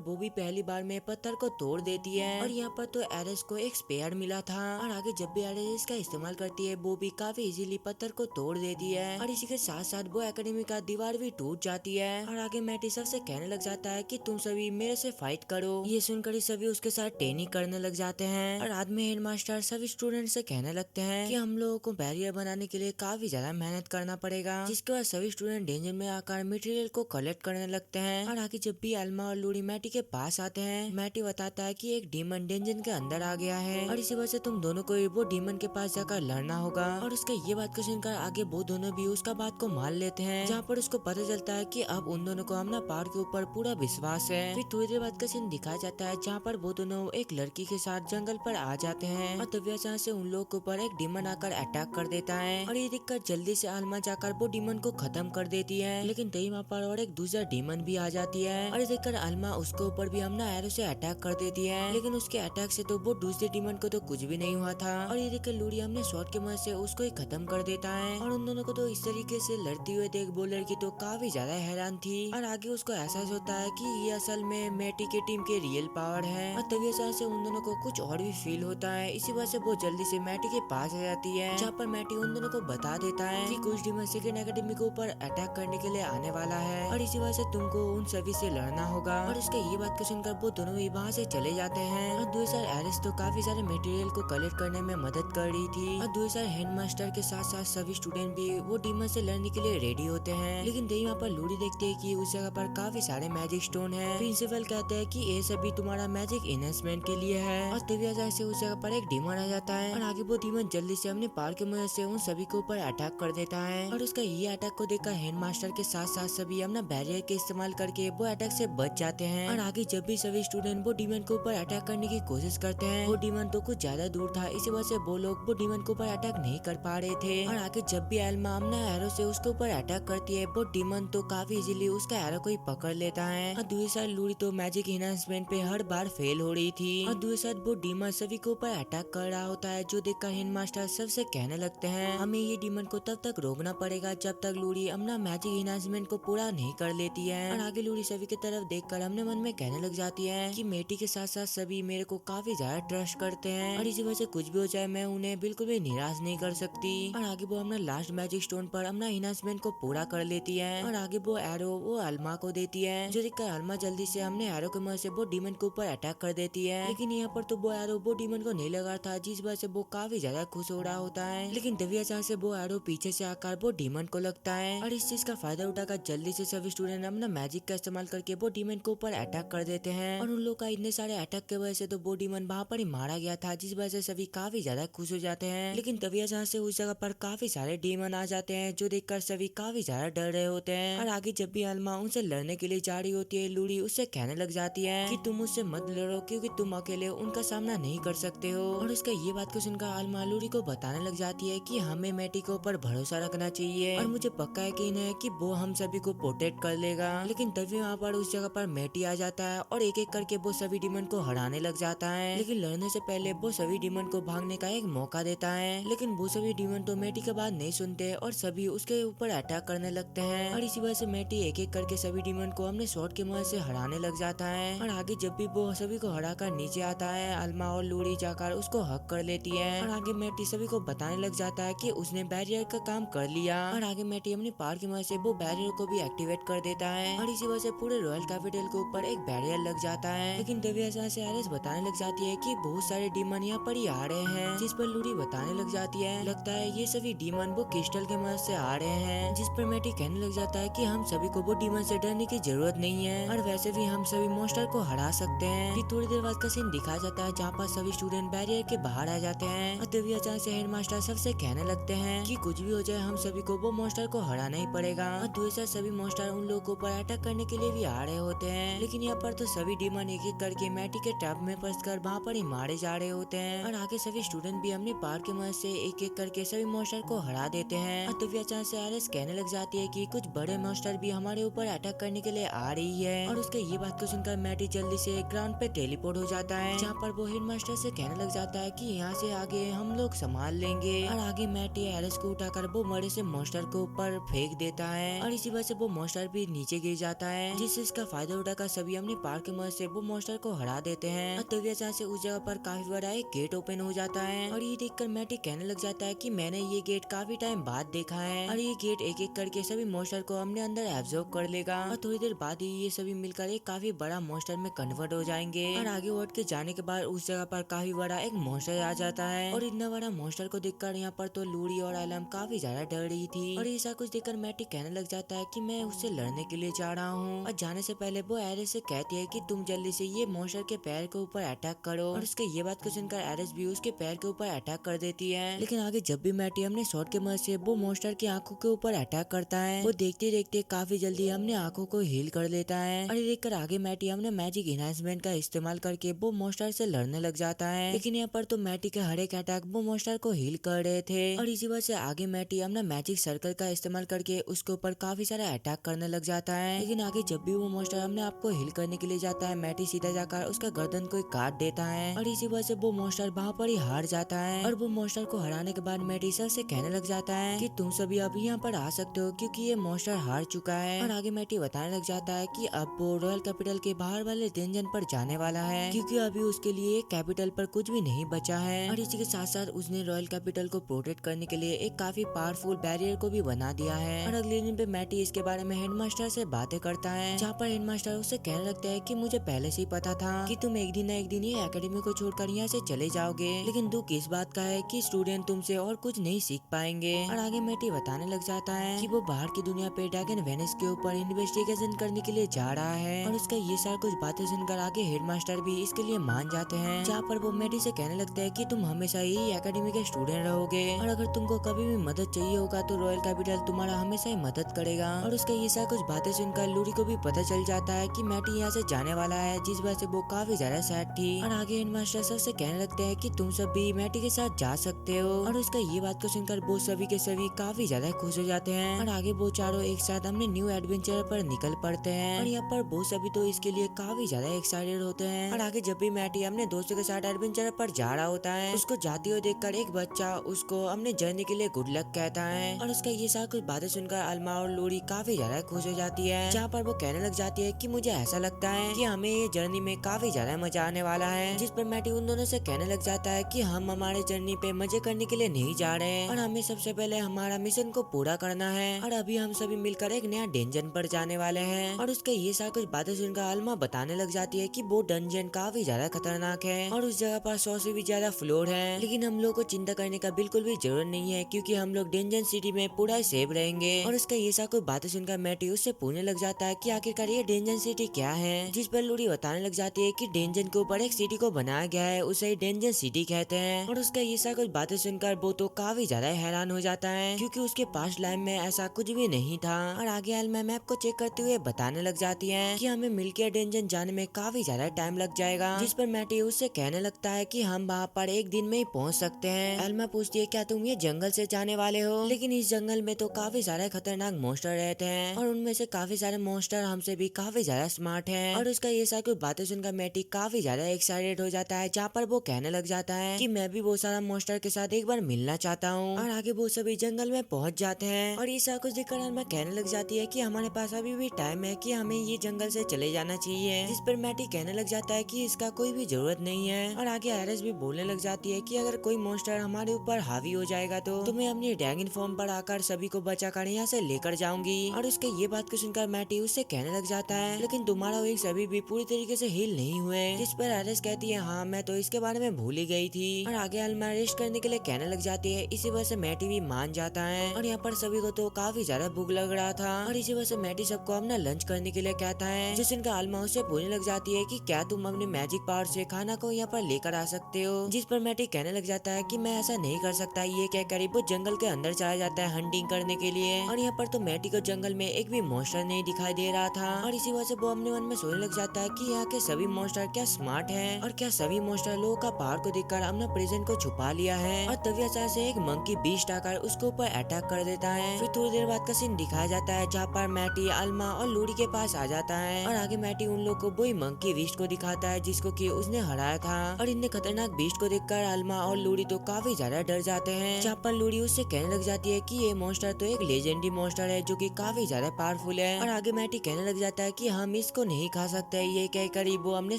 वो भी पहली बार में पत्थर को तोड़ देती है। और यहाँ पर तो एरिस को एक स्पेयर मिला था और आगे जब भी एरिस इसका इस्तेमाल करती है वो भी काफी इजीली पत्थर को तोड़ देती है। और इसी के साथ साथ वो एकेडमी का दीवार भी टूट जाती है। और आगे मैटी सबसे कहने लग जाता है कि तुम सभी मेरे से फाइट करो। ये सुनकर ही सभी उसके साथ ट्रेनिंग करने लग जाते हैं। और बाद में हेडमास्टर सभी स्टूडेंट से कहने लगते हैं कि हम लोगों को बैरियर बनाने के लिए काफी ज्यादा मेहनत करना पड़ेगा। जिसके बाद सभी स्टूडेंट डेंजर में आकर मटेरियल को कलेक्ट करने लगते हैं। और आगे जब भी अल्मा और लूड़ी मैटी के पास आते हैं मैटी बताता है कि एक डीमन डेंजन के अंदर आ गया है और इसी वजह से तुम दोनों को वो डीमन के पास जाकर लड़ना होगा। और उसका ये बात को सुनकर आगे वो दोनों भी उसका बात को मान लेते हैं जहाँ पर उसको पता चलता है कि अब उन दोनों को अपना पावर के ऊपर पूरा विश्वास है। फिर थोड़ी देर बाद का सीन दिखाया जाता है जहाँ पर वो दोनों एक लड़की के साथ जंगल पर आ जाते हैं और तभी अचानक से उन लोगों के ऊपर एक डीमन आकर अटैक कर देता है। और ये देखकर जल्दी से अल्मा जाकर वो डीमन को खत्म कर देती है लेकिन तभी वहाँ पर और एक दूसरा डीमन भी आ जाती है। और ये देखकर अल्मा उसके ऊपर भी अपना एरो से अटैक कर देती है लेकिन उसके अटैक से तो वो दूसरे डीमन को तो कुछ भी नहीं हुआ था। और ये देखकर लूड़ी हमने शॉट के मदद से उसको ही खत्म कर देता है। और उन दोनों को तो इस तरीके से लड़ती हुए देख वो लड़की तो काफी ज्यादा हैरान थी। और आगे उसको एहसास होता है कि ये असल में मैटी के टीम के रियल पावर है। और तभी अचानक से उन दोनों को कुछ और भी फील होता है। इसी वजह से वो जल्दी से मैटी के पास आ जाती है जहाँ पर मैटी उन दोनों को बता देता है कि कुछ डीमन सेकंड एकेडमी के ऊपर अटैक करने के लिए आने वाला है और इसी वजह से तुमको उन सभी से लड़ना होगा। और उसके ये बात को सुनकर वो दोनों ही वहाँ से चले जाते हैं। और दूसरा एरिस तो काफी सारे मटेरियल को कलेक्ट करने में मदद कर रही थी और दूसरा हेडमास्टर के साथ साथ सभी स्टूडेंट भी वो डीमन से लड़ने के लिए रेडी होते हैं। लेकिन तभी वहाँ पर लूड़ी देखते है कि उस जगह पर काफी सारे मैजिक स्टोन है। प्रिंसिपल कहते हैं कि ये सभी तुम्हारा मैजिक इन्हेंसमेंट के लिए है। और तभी अचानक से उस जगह पर एक डीमन आ जाता है और आगे वो डीमन जल्दी से अपने पावर की मदद से उन सभी के ऊपर अटैक कर देता है। और उसका ये अटैक को देखकर हेडमास्टर के साथ साथ सभी अपना बैरियर के इस्तेमाल करके वो अटैक से बच जाते हैं। और आगे जब भी सभी स्टूडेंट वो डीमन के ऊपर अटैक करने की कोशिश करते हैं वो डीमन तो कुछ ज्यादा दूर था इसी वजह से वो लोग वो डीमन के ऊपर अटैक नहीं कर पा रहे थे। और आगे जब भी एल्मा अपना एरो से उसके ऊपर अटैक करती है वो डीमन तो काफी इजीली उसका एरो को ही पकड़ लेता है। और दूसरी साइड लूड़ी तो मैजिक इन्हांसमेंट पे हर बार फेल हो रही थी। और दूसरी साइड वो डीमन सभी के ऊपर अटैक कर रहा होता है जो देखकर हेडमास्टर सबसे कहने लगते हैं हमें ये डीमन को तब तक रोकना पड़ेगा जब तक लूड़ी अपना मैजिक इन्हांसमेंट को पूरा नहीं कर लेती है। और आगे लूड़ी सभी की तरफ देखकर अपने मन में कहने लग जाती है कि मेटी के साथ साथ सभी मेरे को काफी ज्यादा ट्रस्ट करते हैं और इसी वजह से कुछ भी हो जाए मैं उन्हें बिल्कुल भी निराश नहीं कर सकती। और आगे वो अपना लास्ट मैजिक स्टोन पर अपना इन्हांसमेंट को पूरा कर लेती है और आगे वो एरो वो अल्मा को देती है जो देखकर अल्मा जल्दी से हमने एरो की मदद से वो डीमन के ऊपर अटैक कर देती है। लेकिन यहाँ पर तो वो एरो वो डीमन को नहीं लगा था जिस वजह से वो काफी ज्यादा खुश हो रहा होता है। लेकिन तभी अचानक से वो एरो पीछे से आकर वो डीमन को लगता है और इस चीज का फायदा उठाकर जल्दी से सभी स्टूडेंट अपना मैजिक का इस्तेमाल करके वो डीमन के ऊपर अटैक कर देते हैं। और उन लोग का इतने सारे अटैक की वजह से तो वो डीमन वहाँ पर ही मारा गया था जिस वजह से सभी काफी ज्यादा खुश हो जाते हैं। लेकिन तभी अचानक से उस जगह पर काफी सारे डीमन आ जाते हैं जो देखकर सभी काफी ज्यादा डर रहे होते हैं। और आगे जब भी अल्मा उनसे लड़ने के लिए जा रही होती है लूड़ी उससे कहने लग जाती है कि तुम उससे मत लड़ो क्योंकि तुम अकेले उनका सामना नहीं कर सकते हो। और उसका ये बात को सुनकर अल्मा लूड़ी को बताने लग जाती है कि हमें मैटी के ऊपर भरोसा रखना चाहिए और मुझे पक्का यकीन है कि वो हम सभी को प्रोटेक्ट कर लेगा। लेकिन तभी वहाँ पर उस जगह पर मैटी आ जाता है और एक एक करके वो सभी डीमन को हराने लग जाता है। लेकिन लड़ने से पहले वो सभी डीमन को भागने का एक मौका देता है लेकिन वो सभी डीमन तो मैटी के बात नहीं सुनते और सभी उसके ऊपर अटैक करने लगते हैं। और इसी वजह से मैटी एक एक करके सभी डीमन को अपने शॉट के मदद से हराने लग जाता है। और आगे जब भी वो सभी को हराकर नीचे आता है अल्मा और लूड़ी जाकर उसको हक कर लेती है। और आगे मैटी सभी को बताने लग जाता है कि उसने बैरियर का काम कर लिया। और आगे मैटी अपनी पावर की मदद से वो बैरियर को भी एक्टिवेट कर देता है और इसी वजह से पूरे रॉयल कैपिटल के ऊपर एक बैरियर लग जाता है। लेकिन तभी अचानक से एरिस बताने लग जाती है कि बहुत सारे डीमन यहाँ पर ही आ रहे हैं जिस पर लूड़ी बताने लग जाती है लगता है ये सभी डीमन वो क्रिस्टल के मदद से आ रहे हैं। जिस पर मैटी कहने लग जाता है कि हम सभी को वो डीमन से डरने की जरूरत नहीं है और वैसे भी हम सभी मॉन्स्टर को हरा सकते हैं। फिर थोड़ी देर बाद का सीन दिखाया जाता है जहाँ पर सभी स्टूडेंट बैरियर के बाहर आ जाते हैं और तभी अचानक से हेडमास्टर सबसे कहने लगते हैं कि कुछ भी हो जाए हम सभी को वो मॉन्स्टर को हराना ही पड़ेगा। और दूसरा सभी मॉन्स्टर उन लोगों के ऊपर अटैक करने के लिए भी आ रहे होते हैं। लेकिन यहाँ पर तो सभी डीमन एक एक करके मैटी के ट्रैप में फंसकर वहाँ पर ही मारे जा रहे होते हैं। और आगे सभी स्टूडेंट भी अपने पावर की मदद से एक एक करके सभी मॉन्स्टर को हरा देते हैं। और तभी अचानक से एरिस कहने लग जाती है कि कुछ बड़े मॉन्स्टर भी हमारे ऊपर अटैक करने के लिए आ रही है। और उसके ये बात को सुनकर मैटी जल्दी से ग्राउंड पे टेलीपोर्ट हो जाता है जहाँ पर वो हेडमास्टर से कहने लग जाता है कि यहाँ से आगे हम लोग संभाल संभाल लेंगे। और आगे मैटी एलिस को उठाकर वो मरे से मॉन्स्टर के ऊपर फेंक देता है और इसी वजह से वो मॉन्स्टर भी नीचे गिर जाता है, जिससे इसका फायदा उठाकर सभी अपने पार्क की मदद से वो मॉन्स्टर को हरा देते हैं। और तभी अचानक से उस जगह पर काफी बड़ा एक गेट ओपन हो जाता है और ये देखकर मैटी कहने लग जाता है कि मैंने ये गेट काफी टाइम बाद देखा है और ये गेट एक एक करके सभी मॉन्स्टर को अपने अंदर एब्जॉर्ब कर लेगा और थोड़ी देर बाद ही ये सभी मिलकर एक काफी बड़ा मॉन्स्टर में कन्वर्ट हो जाएंगे। और आगे बढ़ के जाने के बाद उस जगह पर काफी बड़ा एक मॉन्स्टर आ जाता है और इतना बड़ा मॉन्स्टर को देखकर यहाँ पर तो लूड़ी और एलम काफी ज्यादा डर रही थी और ऐसा कुछ देखकर मैटी कहने लग जाता है कि मैं उससे लड़ने के लिए जा रहा हूँ। और जाने से पहले वो एरिस से कहती है कि तुम जल्दी से ये मॉन्स्टर के पैर के ऊपर अटैक करो और उसके ये बात को सुनकर एरिस भी उसके पैर के ऊपर अटैक कर देती है। लेकिन आगे जब भी मैटी अपने शॉट के मदद से वो मॉन्स्टर की आंखों के ऊपर अटैक करता है, वो देखते देखते काफी जल्दी अपने आंखों को हील कर लेता है। और देखकर आगे मैटी अपने मैजिक इनहेंसमेंट का इस्तेमाल करके वो मॉन्स्टर से लड़ने लग जाता है। लेकिन यहाँ पर तो मैटी के हर एक अटैक वो मॉन्स्टर को हील कर रहे थे और इसी वजह से आगे मैटी अपना मैजिक सर्कल का इस्तेमाल करके उसके ऊपर काफी सारा अटैक करने लग जाता है। लेकिन आगे जब भी वो मॉन्स्टर अपने आप को हील करने के लिए जाता है, मैटी सीधा जाकर उसका गर्दन को काट देता है और इसी वजह से वो मॉन्स्टर वहाँ पर ही हार जाता है। और वो मॉन्स्टर को हराने के बाद मैटी सर से कहने लग जाता है कि तुम सभी अब यहाँ पर आ सकते हो क्योंकि ये मॉन्स्टर हार चुका है। और आगे मैटी बताने लग जाता है कि अब वो रॉयल कैपिटल के बाहर वाले डेंजन पर जाने वाला है क्योंकि अभी उसके लिए कैपिटल पर कुछ भी नहीं बचा है। और इसी के साथ साथ उसने रॉयल कैपिटल को प्रोटेक्ट करने के लिए एक काफी पावरफुल बैरियर को भी बना दिया है। और अगले दिन पे मैटी इसके बारे में हेडमास्टर से बातें करता है, जहाँ पर हेडमास्टर उससे कहने लगता है कि मुझे पहले से ही पता था कि तुम एक दिन न एक दिन ये एकेडमी को छोड़कर यहाँ से चले जाओगे, लेकिन दुख इस बात का है कि स्टूडेंट तुमसे और कुछ नहीं सीख पाएंगे। और आगे मैटी बताने लग जाता है कि वो बाहर की दुनिया पे ड्रैगन वेनिस के ऊपर इन्वेस्टिगेशन करने के लिए जा रहा है। और उसका ये सारा कुछ बातें सुनकर आगे हेडमास्टर भी इसके लिए मान जाते हैं, जहाँ पर वो मैटी से कहने लगता है कि तुम हमेशा ही एकेडमी के स्टूडेंट रहोगे और अगर तुमको कभी भी मदद चाहिए होगा तो रॉयल कैपिटल तुम्हारा हमेशा ही मदद करेगा। और उसका ये सारा कुछ बातें सुनकर लूरी को भी पता चल जाता है कि मैटी यहाँ से जाने वाला है, जिस वजह से वो काफी ज्यादा सैड थी। और आगे हेडमास्टर सर से कहने लगते हैं कि तुम सब भी मैटी के साथ जा सकते हो। और उसका ये बात को सुनकर वो सभी के सभी काफी ज्यादा खुश हो जाते हैं और आगे वो चारों एक साथ अपने न्यू एडवेंचर पर निकल पड़ते हैं। और यहाँ पर वो सभी तो इसके लिए काफी ज्यादा एक्साइटेड होते हैं। और आगे जब भी मैटी अपने दोस्तों के साथ एडवेंचर पर जा रहा होता है, उसको जाते हुए देखकर एक बच्चा उसको अपने जर्नी के लिए गुड लक कहता है। और उसका ये सारा कुछ बातें सुनकर अल्मा और लोरी काफी ज्यादा खुश हो जाती है, जहाँ पर वो कहने लग जाती है कि मुझे ऐसा लगता है कि हमें ये जर्नी में काफी ज्यादा मजा आने वाला है। जिस पर मैटी उन दोनों से कहने लग जाता है कि हम हमारे जर्नी पे मजे करने के लिए नहीं जा रहे हैं और हमें सबसे पहले हमारा मिशन को पूरा करना है और अभी हम सभी मिलकर एक नया डेंजन पर जाने वाले हैं। और उसके ये सारा कुछ बातें सुनकर अल्मा बताने लग जाती है कि वो डंजन काफी ज्यादा खतरनाक है और उस जगह पर 100 से भी ज्यादा फ्लोर है, लेकिन हम लोग को चिंता करने का बिल्कुल भी जरूरत नहीं है क्योंकि हम लोग डेंजन सिटी में पूरा सेफ रहेंगे। और उसका ये सारा कुछ बातें सुनकर मैटी उससे पूछने लग जाता है कि आखिरकार ये डेंजन सिटी क्या है, जिस पर लूरी बताने लग जाती है कि डेंजन के ऊपर एक सिटी को बनाया गया है, उसे डेंजन सिटी कहते हैं। और उसका ये सारा कुछ बातें सुनकर वो तो काफी ज्यादा हैरान हो जाता है क्योंकि उसके पास लाइफ में ऐसा कुछ भी नहीं था। और आगे अल्मा मैप को चेक करते हुए बताने लग जाती है कि हमें मिलकर डेंजन जाने में काफी ज्यादा टाइम लग जाएगा, जिस पर मैटी उससे कहने लगता है कि हम वहाँ पर एक दिन में ही पहुँच सकते हैं। अल्मा पूछती है क्या तुम ये जंगल से जाने वाले हो, लेकिन इस जंगल में तो काफी सारे खतरनाक मॉन्स्टर रहते हैं और उनमें से काफी सारे मॉन्स्टर हमसे भी काफी ज्यादा स्मार्ट हैं। और उसका ये सारी कुछ बातें सुनकर मैटी काफी ज्यादा एक्साइटेड हो जाता है, जहाँ पर वो कहने लग जाता है कि मैं भी वो सारा मॉन्स्टर के साथ एक बार मिलना चाहता हूँ। और आगे वो सभी जंगल में पहुँच जाते हैं और ये सारा कुछ देखकर अल्मा कहने लग जाती है कि हमारे पास अभी भी टाइम है कि हमें ये जंगल से चले जाना चाहिए, जिस पर मैटी कहने लग जाता है कि इसका कोई भी जरूरत नहीं है। और आगे आयरिस भी बोलने लग जाती है कि अगर कोई मॉन्स्टर हमारे ऊपर हावी हो जाएगा तो मैं अपनी ड्रैगन फॉर्म पर आकर सभी को बचाकर यहाँ से लेकर जाऊंगी। और उसके ये बात को सुनकर मैटी उससे कहने लग जाता है लेकिन तुम्हारा विंग्स सभी भी पूरी तरीके से हील नहीं हुए, जिस पर आयरिस कहती है हाँ मैं तो इसके बारे में भूल ही गई थी। और आगे अल्मा रेस्ट करने के लिए कहने लग जाती है, इसी वजह से मैटी भी मान जाता है। और यहाँ पर सभी को तो काफी ज्यादा भूख लग रहा था और इसी वजह से मैटी सबको अपना लंच करने के लिए कहता है, जिस इनका अल्मा उससे पूछने लग जाती है कि क्या तुम अपने मैजिक पावर से खाना को यहाँ पर लेकर आ सकते हो, जिस पर मैटी कहने लग जाता है कि मैं ऐसा नहीं कर सकता। ये कहकर वो जंगल के अंदर चला जाता है हंटिंग करने के लिए। और यहाँ पर तो मैटी को जंगल में एक भी मॉन्स्टर नहीं दिखाई दे रहा था और इसी वजह से वो अपने मन में सोचने लग जाता है कि यहाँ के सभी मॉन्स्टर क्या स्मार्ट हैं और क्या सभी मॉन्स्टर लोगों का पावर को देखकर अपना प्रेजेंट को छुपा लिया है। और तभी अचानक से एक मंकी बीस्ट आकर उसके ऊपर अटैक कर देता है। फिर थोड़ी देर बाद का सीन दिखाया जाता है जहाँ पर मैटी अल्मा और लूरी के पास आ जाता है और आगे मैटी उन लोग को वही मंकी बीस्ट को दिखाता है जिसको कि उसने हराया था। और इतने खतरनाक बीस्ट को देखकर अल्मा और लूरी तो काफी ज्यादा डर जाते हैं। जहाँ पर लूड़ी उससे कहने लग जाती है कि ये मॉन्स्टर तो एक लेजेंडरी मॉन्स्टर है जो कि काफी ज्यादा पावरफुल है। और आगे मैटी कहने लग जाता है कि हम इसको नहीं खा सकते। ये कहकर वो अपने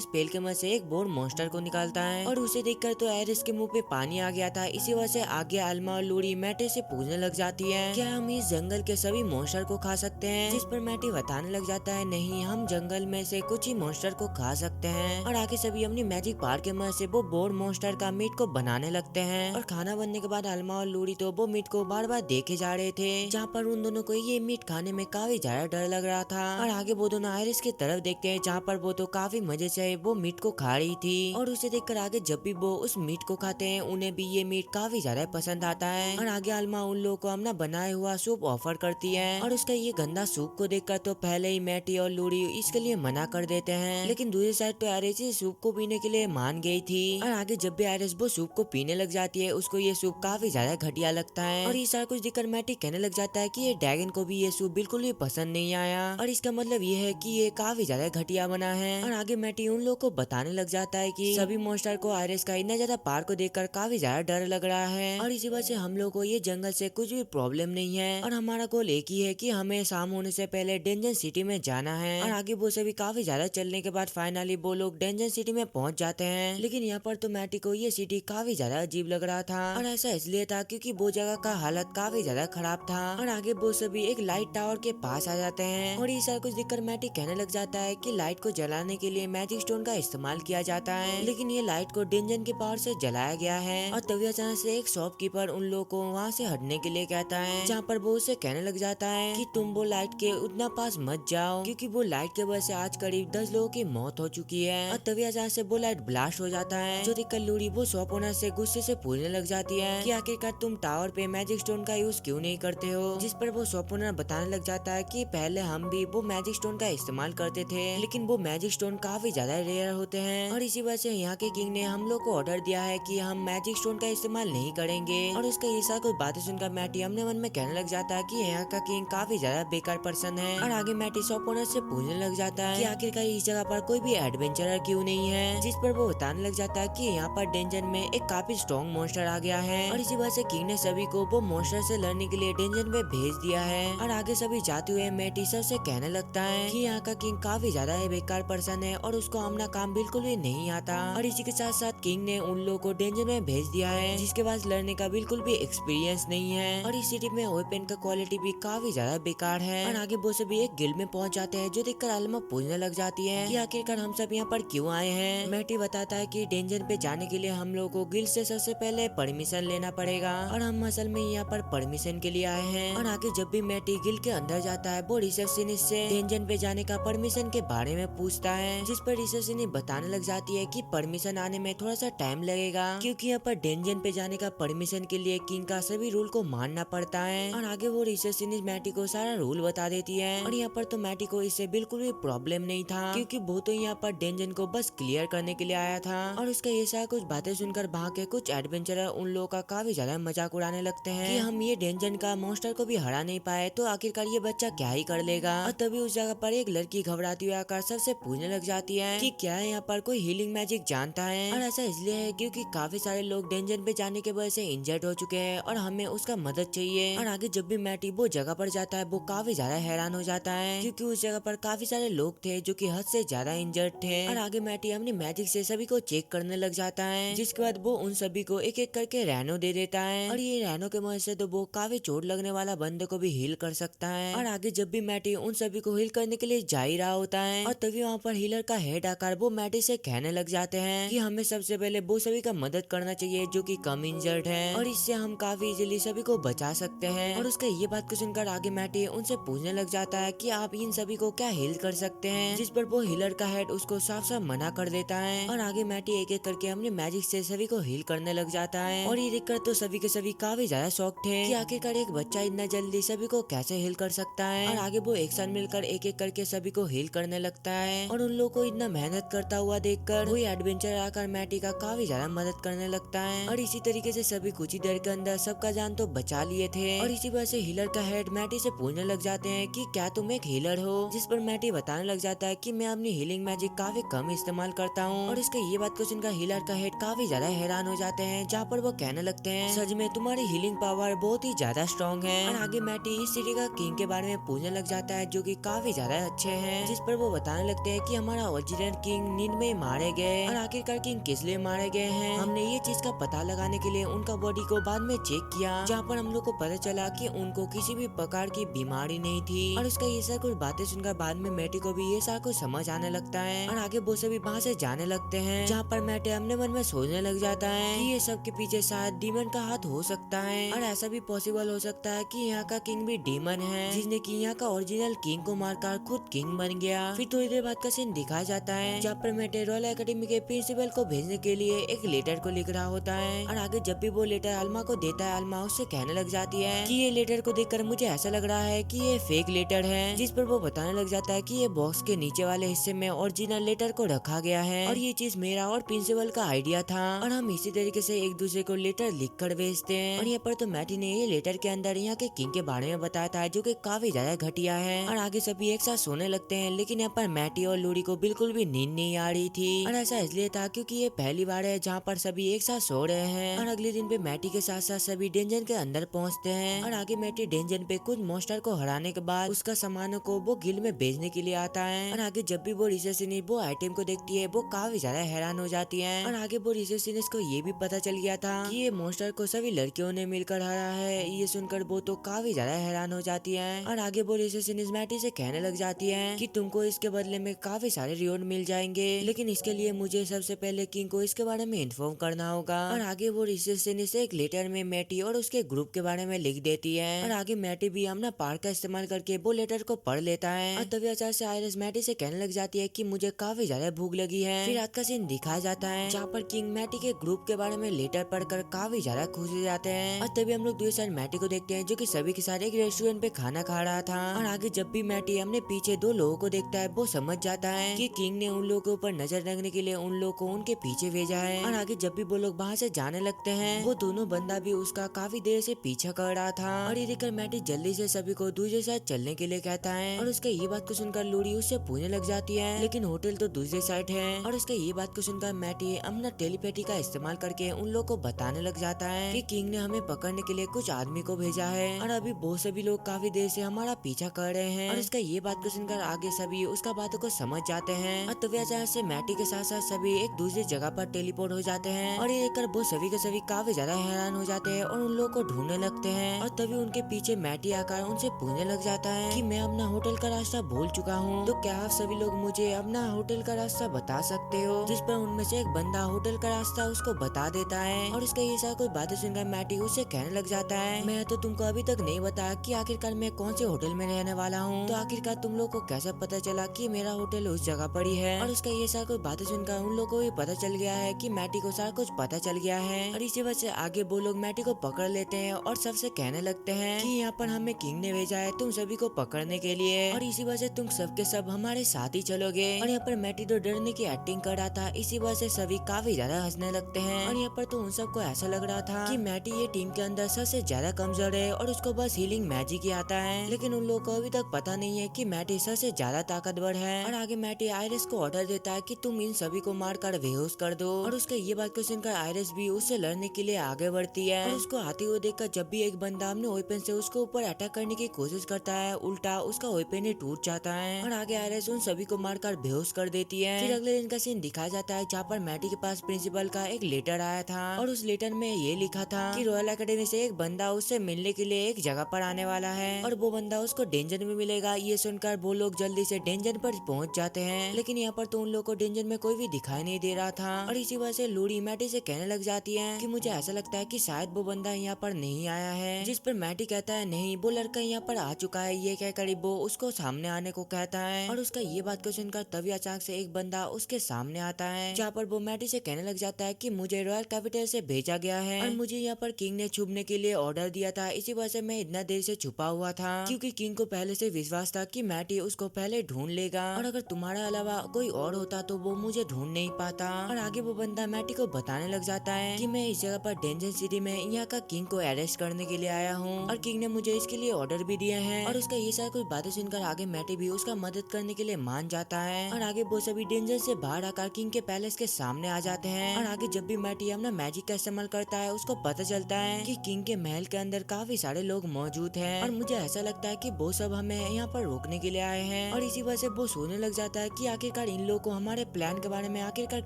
स्पेल के मत से एक बोर मॉन्स्टर को निकालता है और उसे देखकर तो एरिस के मुंह पे पानी आ गया था। इसी वजह से आगे अल्मा और लूड़ी मैटी से पूछने लग जाती है क्या हम इस जंगल के सभी मॉन्स्टर को खा सकते हैं। जिस पर मैटी बताने लग जाता है नहीं, हम जंगल में से कुछ ही मॉन्स्टर को खा सकते हैं। और आगे सभी अपनी मैजिक पावर के मदद से वो बोर मॉन्स्टर का मीट को बनाने लगते हैं। और खाना बनने के बाद अल्मा और लूड़ी तो वो मीट को बार बार देखे जा रहे थे, जहाँ पर उन दोनों को ये मीट खाने में काफी ज्यादा डर लग रहा था। और आगे वो दोनों आयरिस की तरफ देखते हैं, जहाँ पर वो तो काफी मजे से वो मीट को खा रही थी। और उसे देखकर आगे जब भी वो उस मीट को खाते हैं उन्हें भी ये मीट काफी ज्यादा पसंद आता है। और आगे अल्मा उन लोगों को अपना बनाया हुआ सूप ऑफर करती है। और उसका ये गंदा सूप को देखकर तो पहले ही मैटी और लूड़ी इसके लिए मना कर देते हैं, लेकिन दूसरी साइड तो आयरिस इस सूप को पीने के लिए मान गई थी। और आगे जब भी आयरिस वो सूप को पीने लग जाती है उसको ये सूप काफी ज्यादा घटिया लगता है। और ये सारा कुछ देखकर मैटी कहने लग जाता है कि ये ड्रैगन को भी ये सूप बिल्कुल भी पसंद नहीं आया और इसका मतलब ये है कि ये काफी ज्यादा घटिया बना है। और आगे मैटी उन लोगों को बताने लग जाता है कि सभी मॉन्स्टर को आयरिस का इतना ज्यादा पार को देखकर काफी ज्यादा डर लग रहा है और इसी वजह से हम लोग को ये जंगल से कुछ भी प्रॉब्लम नहीं है और हमारा गोल एक ही है कि हमें शाम होने से पहले डेंजर सिटी में जाना है। और आगे वो सभी काफी ज्यादा चलने के बाद फाइनली वो लोग डेंजर सिटी में पहुंच जाते हैं। लेकिन यहाँ पर तो मैटी को ये सिटी काफी ज्यादा अजीब लग रहा था और ऐसा इसलिए था क्योंकि वो जगह का हालत काफी ज्यादा खराब था। और आगे वो सभी एक लाइट टावर के पास आ जाते हैं और ये सारा कुछ देखकर मैटी कहने लग जाता है कि लाइट को जलाने के लिए मैजिक स्टोन का इस्तेमाल किया जाता है, लेकिन ये लाइट को डेंजन के पावर से जलाया गया है। और तभी अचानक से एक शॉपकीपर उन लोगों को वहाँ से हटने के लिए कहता है, जहाँ पर वो उसे कहने लग जाता है कि तुम वो लाइट के उतना पास मत जाओ क्योंकि वो लाइट के वजह से आज करीब 10 लोगों की मौत हो चुकी है। और तभी अचानक से वो लाइट ब्लास्ट हो जाता है, जो देखकर लूड़ी वो शॉप ओनर से गुस्से से पूछने लग जाती है कि आखिरकार तुम टावर पे मैजिक स्टोन का यूज क्यों नहीं करते हो। जिस पर वो शॉप ओनर बताने लग जाता है कि पहले हम भी वो मैजिक स्टोन का इस्तेमाल करते थे, लेकिन वो मैजिक स्टोन काफी ज्यादा रेयर होते हैं और इसी वजह से यहाँ के किंग ने हम लोग को ऑर्डर दिया है कि हम मैजिक स्टोन का इस्तेमाल नहीं करेंगे। और उसका ये सारा कुछ बातें सुनकर मैटी अपने मन में कहने लग जाता है कि यहाँ का किंग काफी ज्यादा बेकार पर्सन है। और आगे मैटी शॉप ओनर से पूछने लग जाता है कि आखिरकार इस जगह पर कोई भी एडवेंचरर क्यों नहीं है। जिस पर वो बताने लग जाता है कि यहाँ पर डेंजन में एक काफी स्ट्रॉन्ग मॉन्स्टर आ गया है और इसी वजह से किंग ने सभी को वो मॉन्स्टर से लड़ने के लिए डेंजन में भेज दिया है। और आगे सभी जाते हुए मैटी सबसे कहने लगता है कि यहाँ का किंग काफी ज्यादा बेकार पर्सन है और उसको अपना काम बिल्कुल भी नहीं आता। और इसी के साथ साथ किंग ने उन लोगों को डेंजन में भेज दिया है जिसके पास लड़ने का बिल्कुल भी एक्सपीरियंस नहीं है और इस सिटी में वेपन का क्वालिटी भी काफी ज्यादा बेकार है। और आगे वो सभी एक गिल्ड में पहुंच जाते हैं, जो देखकर अल्मा पूछने लग जाती है कि आखिरकार हम सब यहाँ पर क्यों आए हैं। मैटी बताता है कि डेंजन पे जाने के लिए हम लोगों को गिल्ड से सबसे पहले परमिशन लेना पड़ेगा और हम असल में यहाँ पर परमिशन के लिए आए हैं। और आगे जब भी मैटी गिल्ड के अंदर जाता है वो रिसेप्शनिस्ट से डेंजन पे जाने का परमिशन के बारे में पूछता है, जिस पर रिसेप्शनिस्ट बताने लग जाती है कि परमिशन आने में थोड़ा सा टाइम लगेगा क्योंकि यहाँ पर डेंजन पे जाने का परमिशन के लिए किंग का सभी रूल को मानना पड़ता है। और आगे वो रिसेप्शनिस्ट मैटी को सारा रूल बता देती है और यहाँ पर तो मैटी को इससे बिल्कुल भी प्रॉब्लम नहीं था क्योंकि वो तो यहाँ पर डेंजन को बस क्लियर करने के लिए आया था। और उसका ये सारा कुछ बातें सुनकर वहाँ के कुछ एडवेंचरर उन लोगों का काफी ज्यादा मजाक उड़ाने लगते हैं कि हम ये डेंजन का मॉन्स्टर को भी हरा नहीं पाए तो आखिरकार ये बच्चा क्या ही कर लेगा। और तभी उस जगह पर एक लड़की घबराती हुई आकर सबसे पूछने लग जाती है कि क्या यहाँ पर कोई हीलिंग मैजिक जानता है। और ऐसा इसलिए है क्योंकि काफी सारे लोग डेंजन पे जाने के वजह से इंजर्ड हो चुके हैं और हमें उसका मदद चाहिए। और आगे जब भी मैटी वो जगह पर जाता है वो काफी ज्यादा हैरान हो जाता है क्योंकि उस जगह पर काफी सारे लोग थे जो कि हद से ज्यादा इंजर्ड थे। और आगे मैटी अपनी मैजिक से सभी को चेक करने लग जाता है, जिसके बाद वो उन सभी को एक एक करके रैनो दे देता है और ये रैनो के मदद से तो वो काफी चोट लगने वाला बंदे को भी हील कर सकता है। और आगे जब भी मैटी उन सभी को हील करने के लिए जा ही रहा होता है और तभी वहाँ पर हीलर का हेड आकर वो मैटी से कहने लग जाते हैं कि हमें सबसे पहले वो सभी का मदद करना चाहिए जो कि कम इंजर्ड है और इससे हम काफी इजीली सभी को बचा सकते हैं। और उसका ये बात को सुनकर आगे मैटी उनसे पूछने लग जाता है कि आप इन सभी को क्या हील कर सकते हैं, जिस पर वो हीलर का हेड उसको साफ साफ मना कर देता है। और आगे मैटी एक एक करके अपने मैजिक से सभी को हील करने लग जाता है और ये देखकर तो सभी के सभी काफी ज्यादा शॉक थे कि आखिरकार एक बच्चा इतना जल्दी सभी को कैसे हील कर सकता है। और आगे वो एक साथ मिलकर एक एक करके सभी को हील करने लगता है और उन लोगों को इतना मेहनत करता हुआ देखकर वही एडवेंचर आकर मैटी का काफी ज्यादा मदद करने लगता है। और इसी तरीके से सभी कुछ ही देर के अंदर सबका जान तो बचा लिए थे। और इसी वजह से हीलर का हेड मैटी से पूछने लग जाते हैं कि क्या तुम एक हीलर हो, जिस पर मैटी बताने लग जाता है कि मैं अपनी हीलिंग मैजिक काफी कम इस्तेमाल करता हूँ। और इसके ये बात को सुनकर हीलर का हेड काफी ज्यादा हैरान हो जाते हैं, हैं, जहाँ पर वो कहने लगते हैं सच में तुम्हारी हीलिंग पावर बहुत ही ज्यादा स्ट्रॉन्ग है। और आगे मैटी इस सिटी का किंग के बारे में पूछने लग जाता है जो कि काफी ज्यादा अच्छे हैं, जिस पर वो बताने लगते हैं कि हमारा ओरिजिनल किंग नींद में मारे गए। और आखिरकार किंग किस लिए मारे गए हैं, हमने ये चीज का पता लगाने के लिए उनका बॉडी को बाद में चेक किया, जहाँ पर हम लोग को पता चला कि उनको किसी भी प्रकार की बीमारी नहीं थी। और उसका ये सारा कुछ बातें सुनकर बाद में मैटी को भी ये सारा कुछ समझ आने लगता है। और आगे वो सभी वहाँ से जाने लगते हैं, जहाँ पर मैटी अपने मन में सोचने लग जाता है कि ये सब के पीछे शायद डीमन का हाथ हो सकता है। और ऐसा भी पॉसिबल हो सकता है कि यहाँ का किंग भी डीमन है, जिसने कि यहाँ का ओरिजिनल किंग को मारकर खुद किंग बन गया। फिर थोड़ी देर बाद का सीन दिखाया जाता है, जहाँ पर मैटी रॉयल एकेडमी के प्रिंसिपल को भेजने के लिए एक लेटर को लिख रहा होता है। और आगे जब भी वो लेटर अल्मा को देता है, अल्मा उससे कहने लग जाती है कि ये लेटर को देखकर मुझे ऐसा लग रहा है कि ये फेक लेटर है, जिस पर वो बताने लग जाता है कि ये बॉक्स के नीचे वाले हिस्से में ओरिजिनल लेटर को रखा गया है और ये चीज मेरा और प्रिंसिपल का आइडिया था और हम इसी तरीके से एक दूसरे को लेटर लिख कर भेजते हैं। और यहाँ पर तो मैटी ने ये लेटर के अंदर यहाँ के किंग के बारे में बताया था, जो कि काफी ज्यादा घटिया है। और आगे सभी एक साथ सोने लगते हैं, लेकिन यहाँ पर मैटी और लूडी को बिल्कुल भी नींद नहीं आ रही थी। और ऐसा इसलिए था क्योंकि ये पहली बार है जहाँ पर सभी एक साथ सो रहे हैं। और अगले दिन पे मैटी के साथ साथ सभी डेंजन के अंदर पहुँचते हैं। और आगे मैटी डेंजन पे कुछ मॉन्स्टर को हराने के बाद उसका सामानों को वो गिल में बेचने के लिए आता है। और आगे जब भी वो रिसेप्शनिस्ट वो आइटम को देखती है, वो काफी ज्यादा हैरान हो जाती है। और आगे वो रिसेप्शनिस्ट को ये भी पता चल गया था कि ये मॉन्स्टर को सभी लड़कियों ने मिलकर हराया है। ये सुनकर वो तो काफी ज्यादा हैरान हो जाती है। और आगे वो रिसेप्शनिस्ट मैटी से कहने लग जाती है कि तुमको इसके बदले में काफी सारे रिवॉर्ड मिल जाएंगे, लेकिन इसके लिए मुझे सबसे पहले किंग को इसके बारे में इन्फॉर्म करना होगा। और आगे वो रिसेप्शनिस्ट एक लेटर में मैटी और उसके ग्रुप के बारे में लिख देती है। और आगे मैटी भी अपना पावर का इस्तेमाल करके वो लेटर को पढ़ लेता है। और तभी अचानक से आयरिस मैटी से कहने लग जाती है कि मुझे काफी ज्यादा भूख लगी है। फिर रात का सीन दिखाया जाता है, जहाँ पर किंग मैटी के ग्रुप के बारे में लेटर पढ़कर काफी ज्यादा खुश हो जाते हैं। और तभी हम लोग दूसरी साइड मैटी को देखते हैं, जो कि सभी के साथ एक रेस्टोरेंट पे खाना खा रहा था। और आगे जब भी मैटी अपने पीछे दो लोगों को देखता है, वो समझ जाता है कि किंग ने उन लोगों के ऊपर नजर रखने के लिए उन लोगों को उनके पीछे भेजा है। और आगे जब भी वो लोग वहाँ से जाने लगते हैं, वो दोनों बंदा भी उसका काफी देर से पीछा कर रहा था। और ये देखकर मैटी जल्दी से सभी को दूसरे साइड चलने के लिए कहता है। और उसके ये बात को सुनकर लूडी उससे पूछने लग जाती है, लेकिन होटल तो दूसरे साइड है। और उसके ये बात को सुनकर मैटी अपना टेलीपैथी का इस्तेमाल करके उन लोग को बताने लग जाता है कि किंग ने हमें पकड़ने के लिए कुछ आदमी को भेजा है और अभी वो सभी लोग काफी देर से हमारा पीछा कर रहे हैं। और उसका ये बात को सुनकर आगे सभी उसका बातों को समझ जाते हैं। और तभी अचानक से मैटी के साथ साथ सभी एक दूसरी जगह पर टेलीपोर्ट हो जाते हैं। और ये देखकर वो सभी के सभी काफी ज्यादा हैरान हो जाते हैं और उन लोगों को ढूंढने लगते हैं। और तभी उनके पीछे मैटी आकर उनसे पूछने लग जाता है कि मैं अपना होटल का रास्ता भूल चुका हूँ, तो क्या आप सभी लोग मुझे अपना होटल का रास्ता बता सकते हो। जिस पर उनमें से एक बंदा होटल का रास्ता उसको बता देता है। और उसका ये सारा कोई बातें सुनकर मैटी उससे कहने लग जाता है, मैं तो तुमको अभी तक नहीं बताया कि आखिरकार मैं कौन से होटल में रहने वाला हूँ, तो आखिरकार तुम लोग को कैसे पता चला कि मेरा होटल उस जगह पर ही है। और उसका ये सारा कोई बातें सुनकर उन लोगों को भी पता चल गया है कि मैटी को सारा कुछ पता चल गया है। और इसी वजह से आगे वो लोग मैटी को पकड़ लेते हैं और सबसे कहने लगते हैं कि यहाँ पर हमें किंग ने भेजा है तुम सभी को पकड़ने के लिए, और इसी वजह से तुम सबके सब हमारे साथ ही चलोगे। और यहाँ पर मैटी तो डरने की एक्टिंग कर रहा था, इसी वजह से सभी काफी ज्यादा हंसने लगते हैं। और यहाँ पर तो उन सबको ऐसा लग रहा था कि मैटी ये टीम के अंदर सबसे ज्यादा कमजोर है और उसको बस हीलिंग मैजिक ही आता है, लेकिन उन लोगों को अभी तक पता नहीं है कि मैटी सबसे ज्यादा ताकतवर है। और आगे मैटी आयरिस को ऑर्डर देता है कि तुम इन सभी को मारकर बेहोश कर दो। और उसके ये बात को सुनकर आयरिस भी उससे लड़ने के लिए आगे बढ़ती है। और उसको आते हुए देखकर जब भी एक बंदा अपने वेपन से उसके ऊपर अटैक करने की कोशिश करता है, उल्टा उसका वेपन ही टूट जाता है और आगे आयरिस उन सभी को मारकर बेहोश कर देती है। फिर अगले दिन का सीन दिखाया जाता है, जहाँ पर मैटी के पास प्रिंसिपल का एक लेटर आया था और उस लेटर में ये लिखा था कि रॉयल एकेडमी से एक बंदा उससे मिलने के लिए एक जगह पर आने वाला है और वो बंदा उसको डेंजर में मिलेगा। ये सुनकर वो लोग जल्दी से डेंजर पर पहुंच जाते हैं, लेकिन यहाँ पर तो उन लोगों को डेंजर में कोई भी दिखाई नहीं दे रहा था। और इसी वजह से लूडी मैटी से कहने लग जाती है कि मुझे ऐसा लगता है कि शायद वो बंदा यहाँ पर नहीं आया है, जिस पर मैटी कहता है नहीं, वो लड़का यहाँ पर आ चुका है। ये कहकर वो उसको सामने आने को कहता है और उसका ये बात को सुनकर तभी अचानक से एक बंदा उसके सामने आता है, जहाँ पर वो मैटी से कहने लग जाता है कि मुझे रॉयल कैपिटल से भेजा गया है और मुझे यहाँ पर किंग ने छुपने के लिए ऑर्डर दिया था, इसी वजह से मैं इतना देर से छुपा हुआ था क्योंकि किंग को पहले से विश्वास था कि मैटी उसको पहले ढूंढ लेगा और अगर तुम्हारे अलावा कोई और होता तो वो मुझे ढूंढ नहीं पाता। और आगे वो बंदा मैटी को बताने लग जाता है कि मैं इस जगह पर डेंजर सिटी में यहाँ का किंग को अरेस्ट करने के लिए आया हूँ और किंग ने मुझे इसके लिए ऑर्डर भी दिए हैं। और उसका ये सारा कुछ बातें सुनकर आगे मैटी भी उसका मदद करने के लिए मान जाता है और आगे वो सभी डेंजर से बाहर आकर किंग के पैलेस के सामने आ जाते हैं। और आगे जब भी मैटी अपना अपना मैजिक का इस्तेमाल करता है उसको पता चलता है कि किंग के महल के अंदर काफी सारे लोग मौजूद हैं और मुझे ऐसा लगता है कि वो सब हमें यहाँ पर रोकने के लिए आए हैं। और इसी वजह से वो सोचने लग जाता है कि आखिरकार इन लोगों को हमारे प्लान के बारे में आखिरकार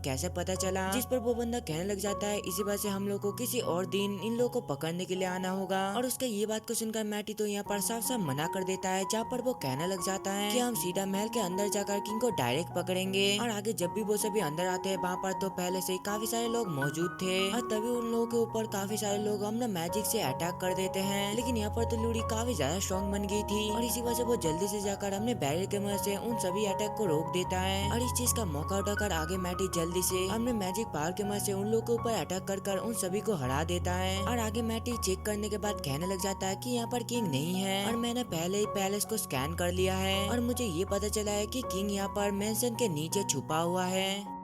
कैसे पता चला, जिस पर वो बंदा कहने लग जाता है इसी वजह से हम लोग को किसी और दिन इन लोगों को पकड़ने के लिए आना होगा। और उसके ये बात को सुनकर मैटी तो यहाँ पर साफ साफ मना कर देता है, जहाँ पर वो कहने लग जाता है कि हम सीधा महल के अंदर जाकर किंग को डायरेक्ट पकड़ेंगे। और आगे जब भी वो सभी अंदर आते हैं वहाँ पर तो पहले से ही काफी सारे लोग मौजूद थे और तभी उन लोगों के ऊपर काफी सारे लोग अपना मैजिक से अटैक कर देते हैं। लेकिन यहाँ पर तो लूडी काफी ज्यादा स्ट्रॉन्ग बन गई थी और इसी वजह से वो जल्दी से जाकर अपने बैरियर के मदद से उन सभी अटैक को रोक देता है। और इस चीज का मौका उठाकर आगे मैटी जल्दी से अपने मैजिक पावर के मदद से उन लोगों के ऊपर अटैक कर उन सभी को हरा देता है। और आगे मैटी चेक करने के बाद कहने लग जाता है कि यहाँ पर किंग नहीं है और मैंने पहले ही पैलेस को स्कैन कर लिया है और मुझे ये पता चला है कि किंग यहाँ पर मेंशन के नीचे छुपा हुआ है।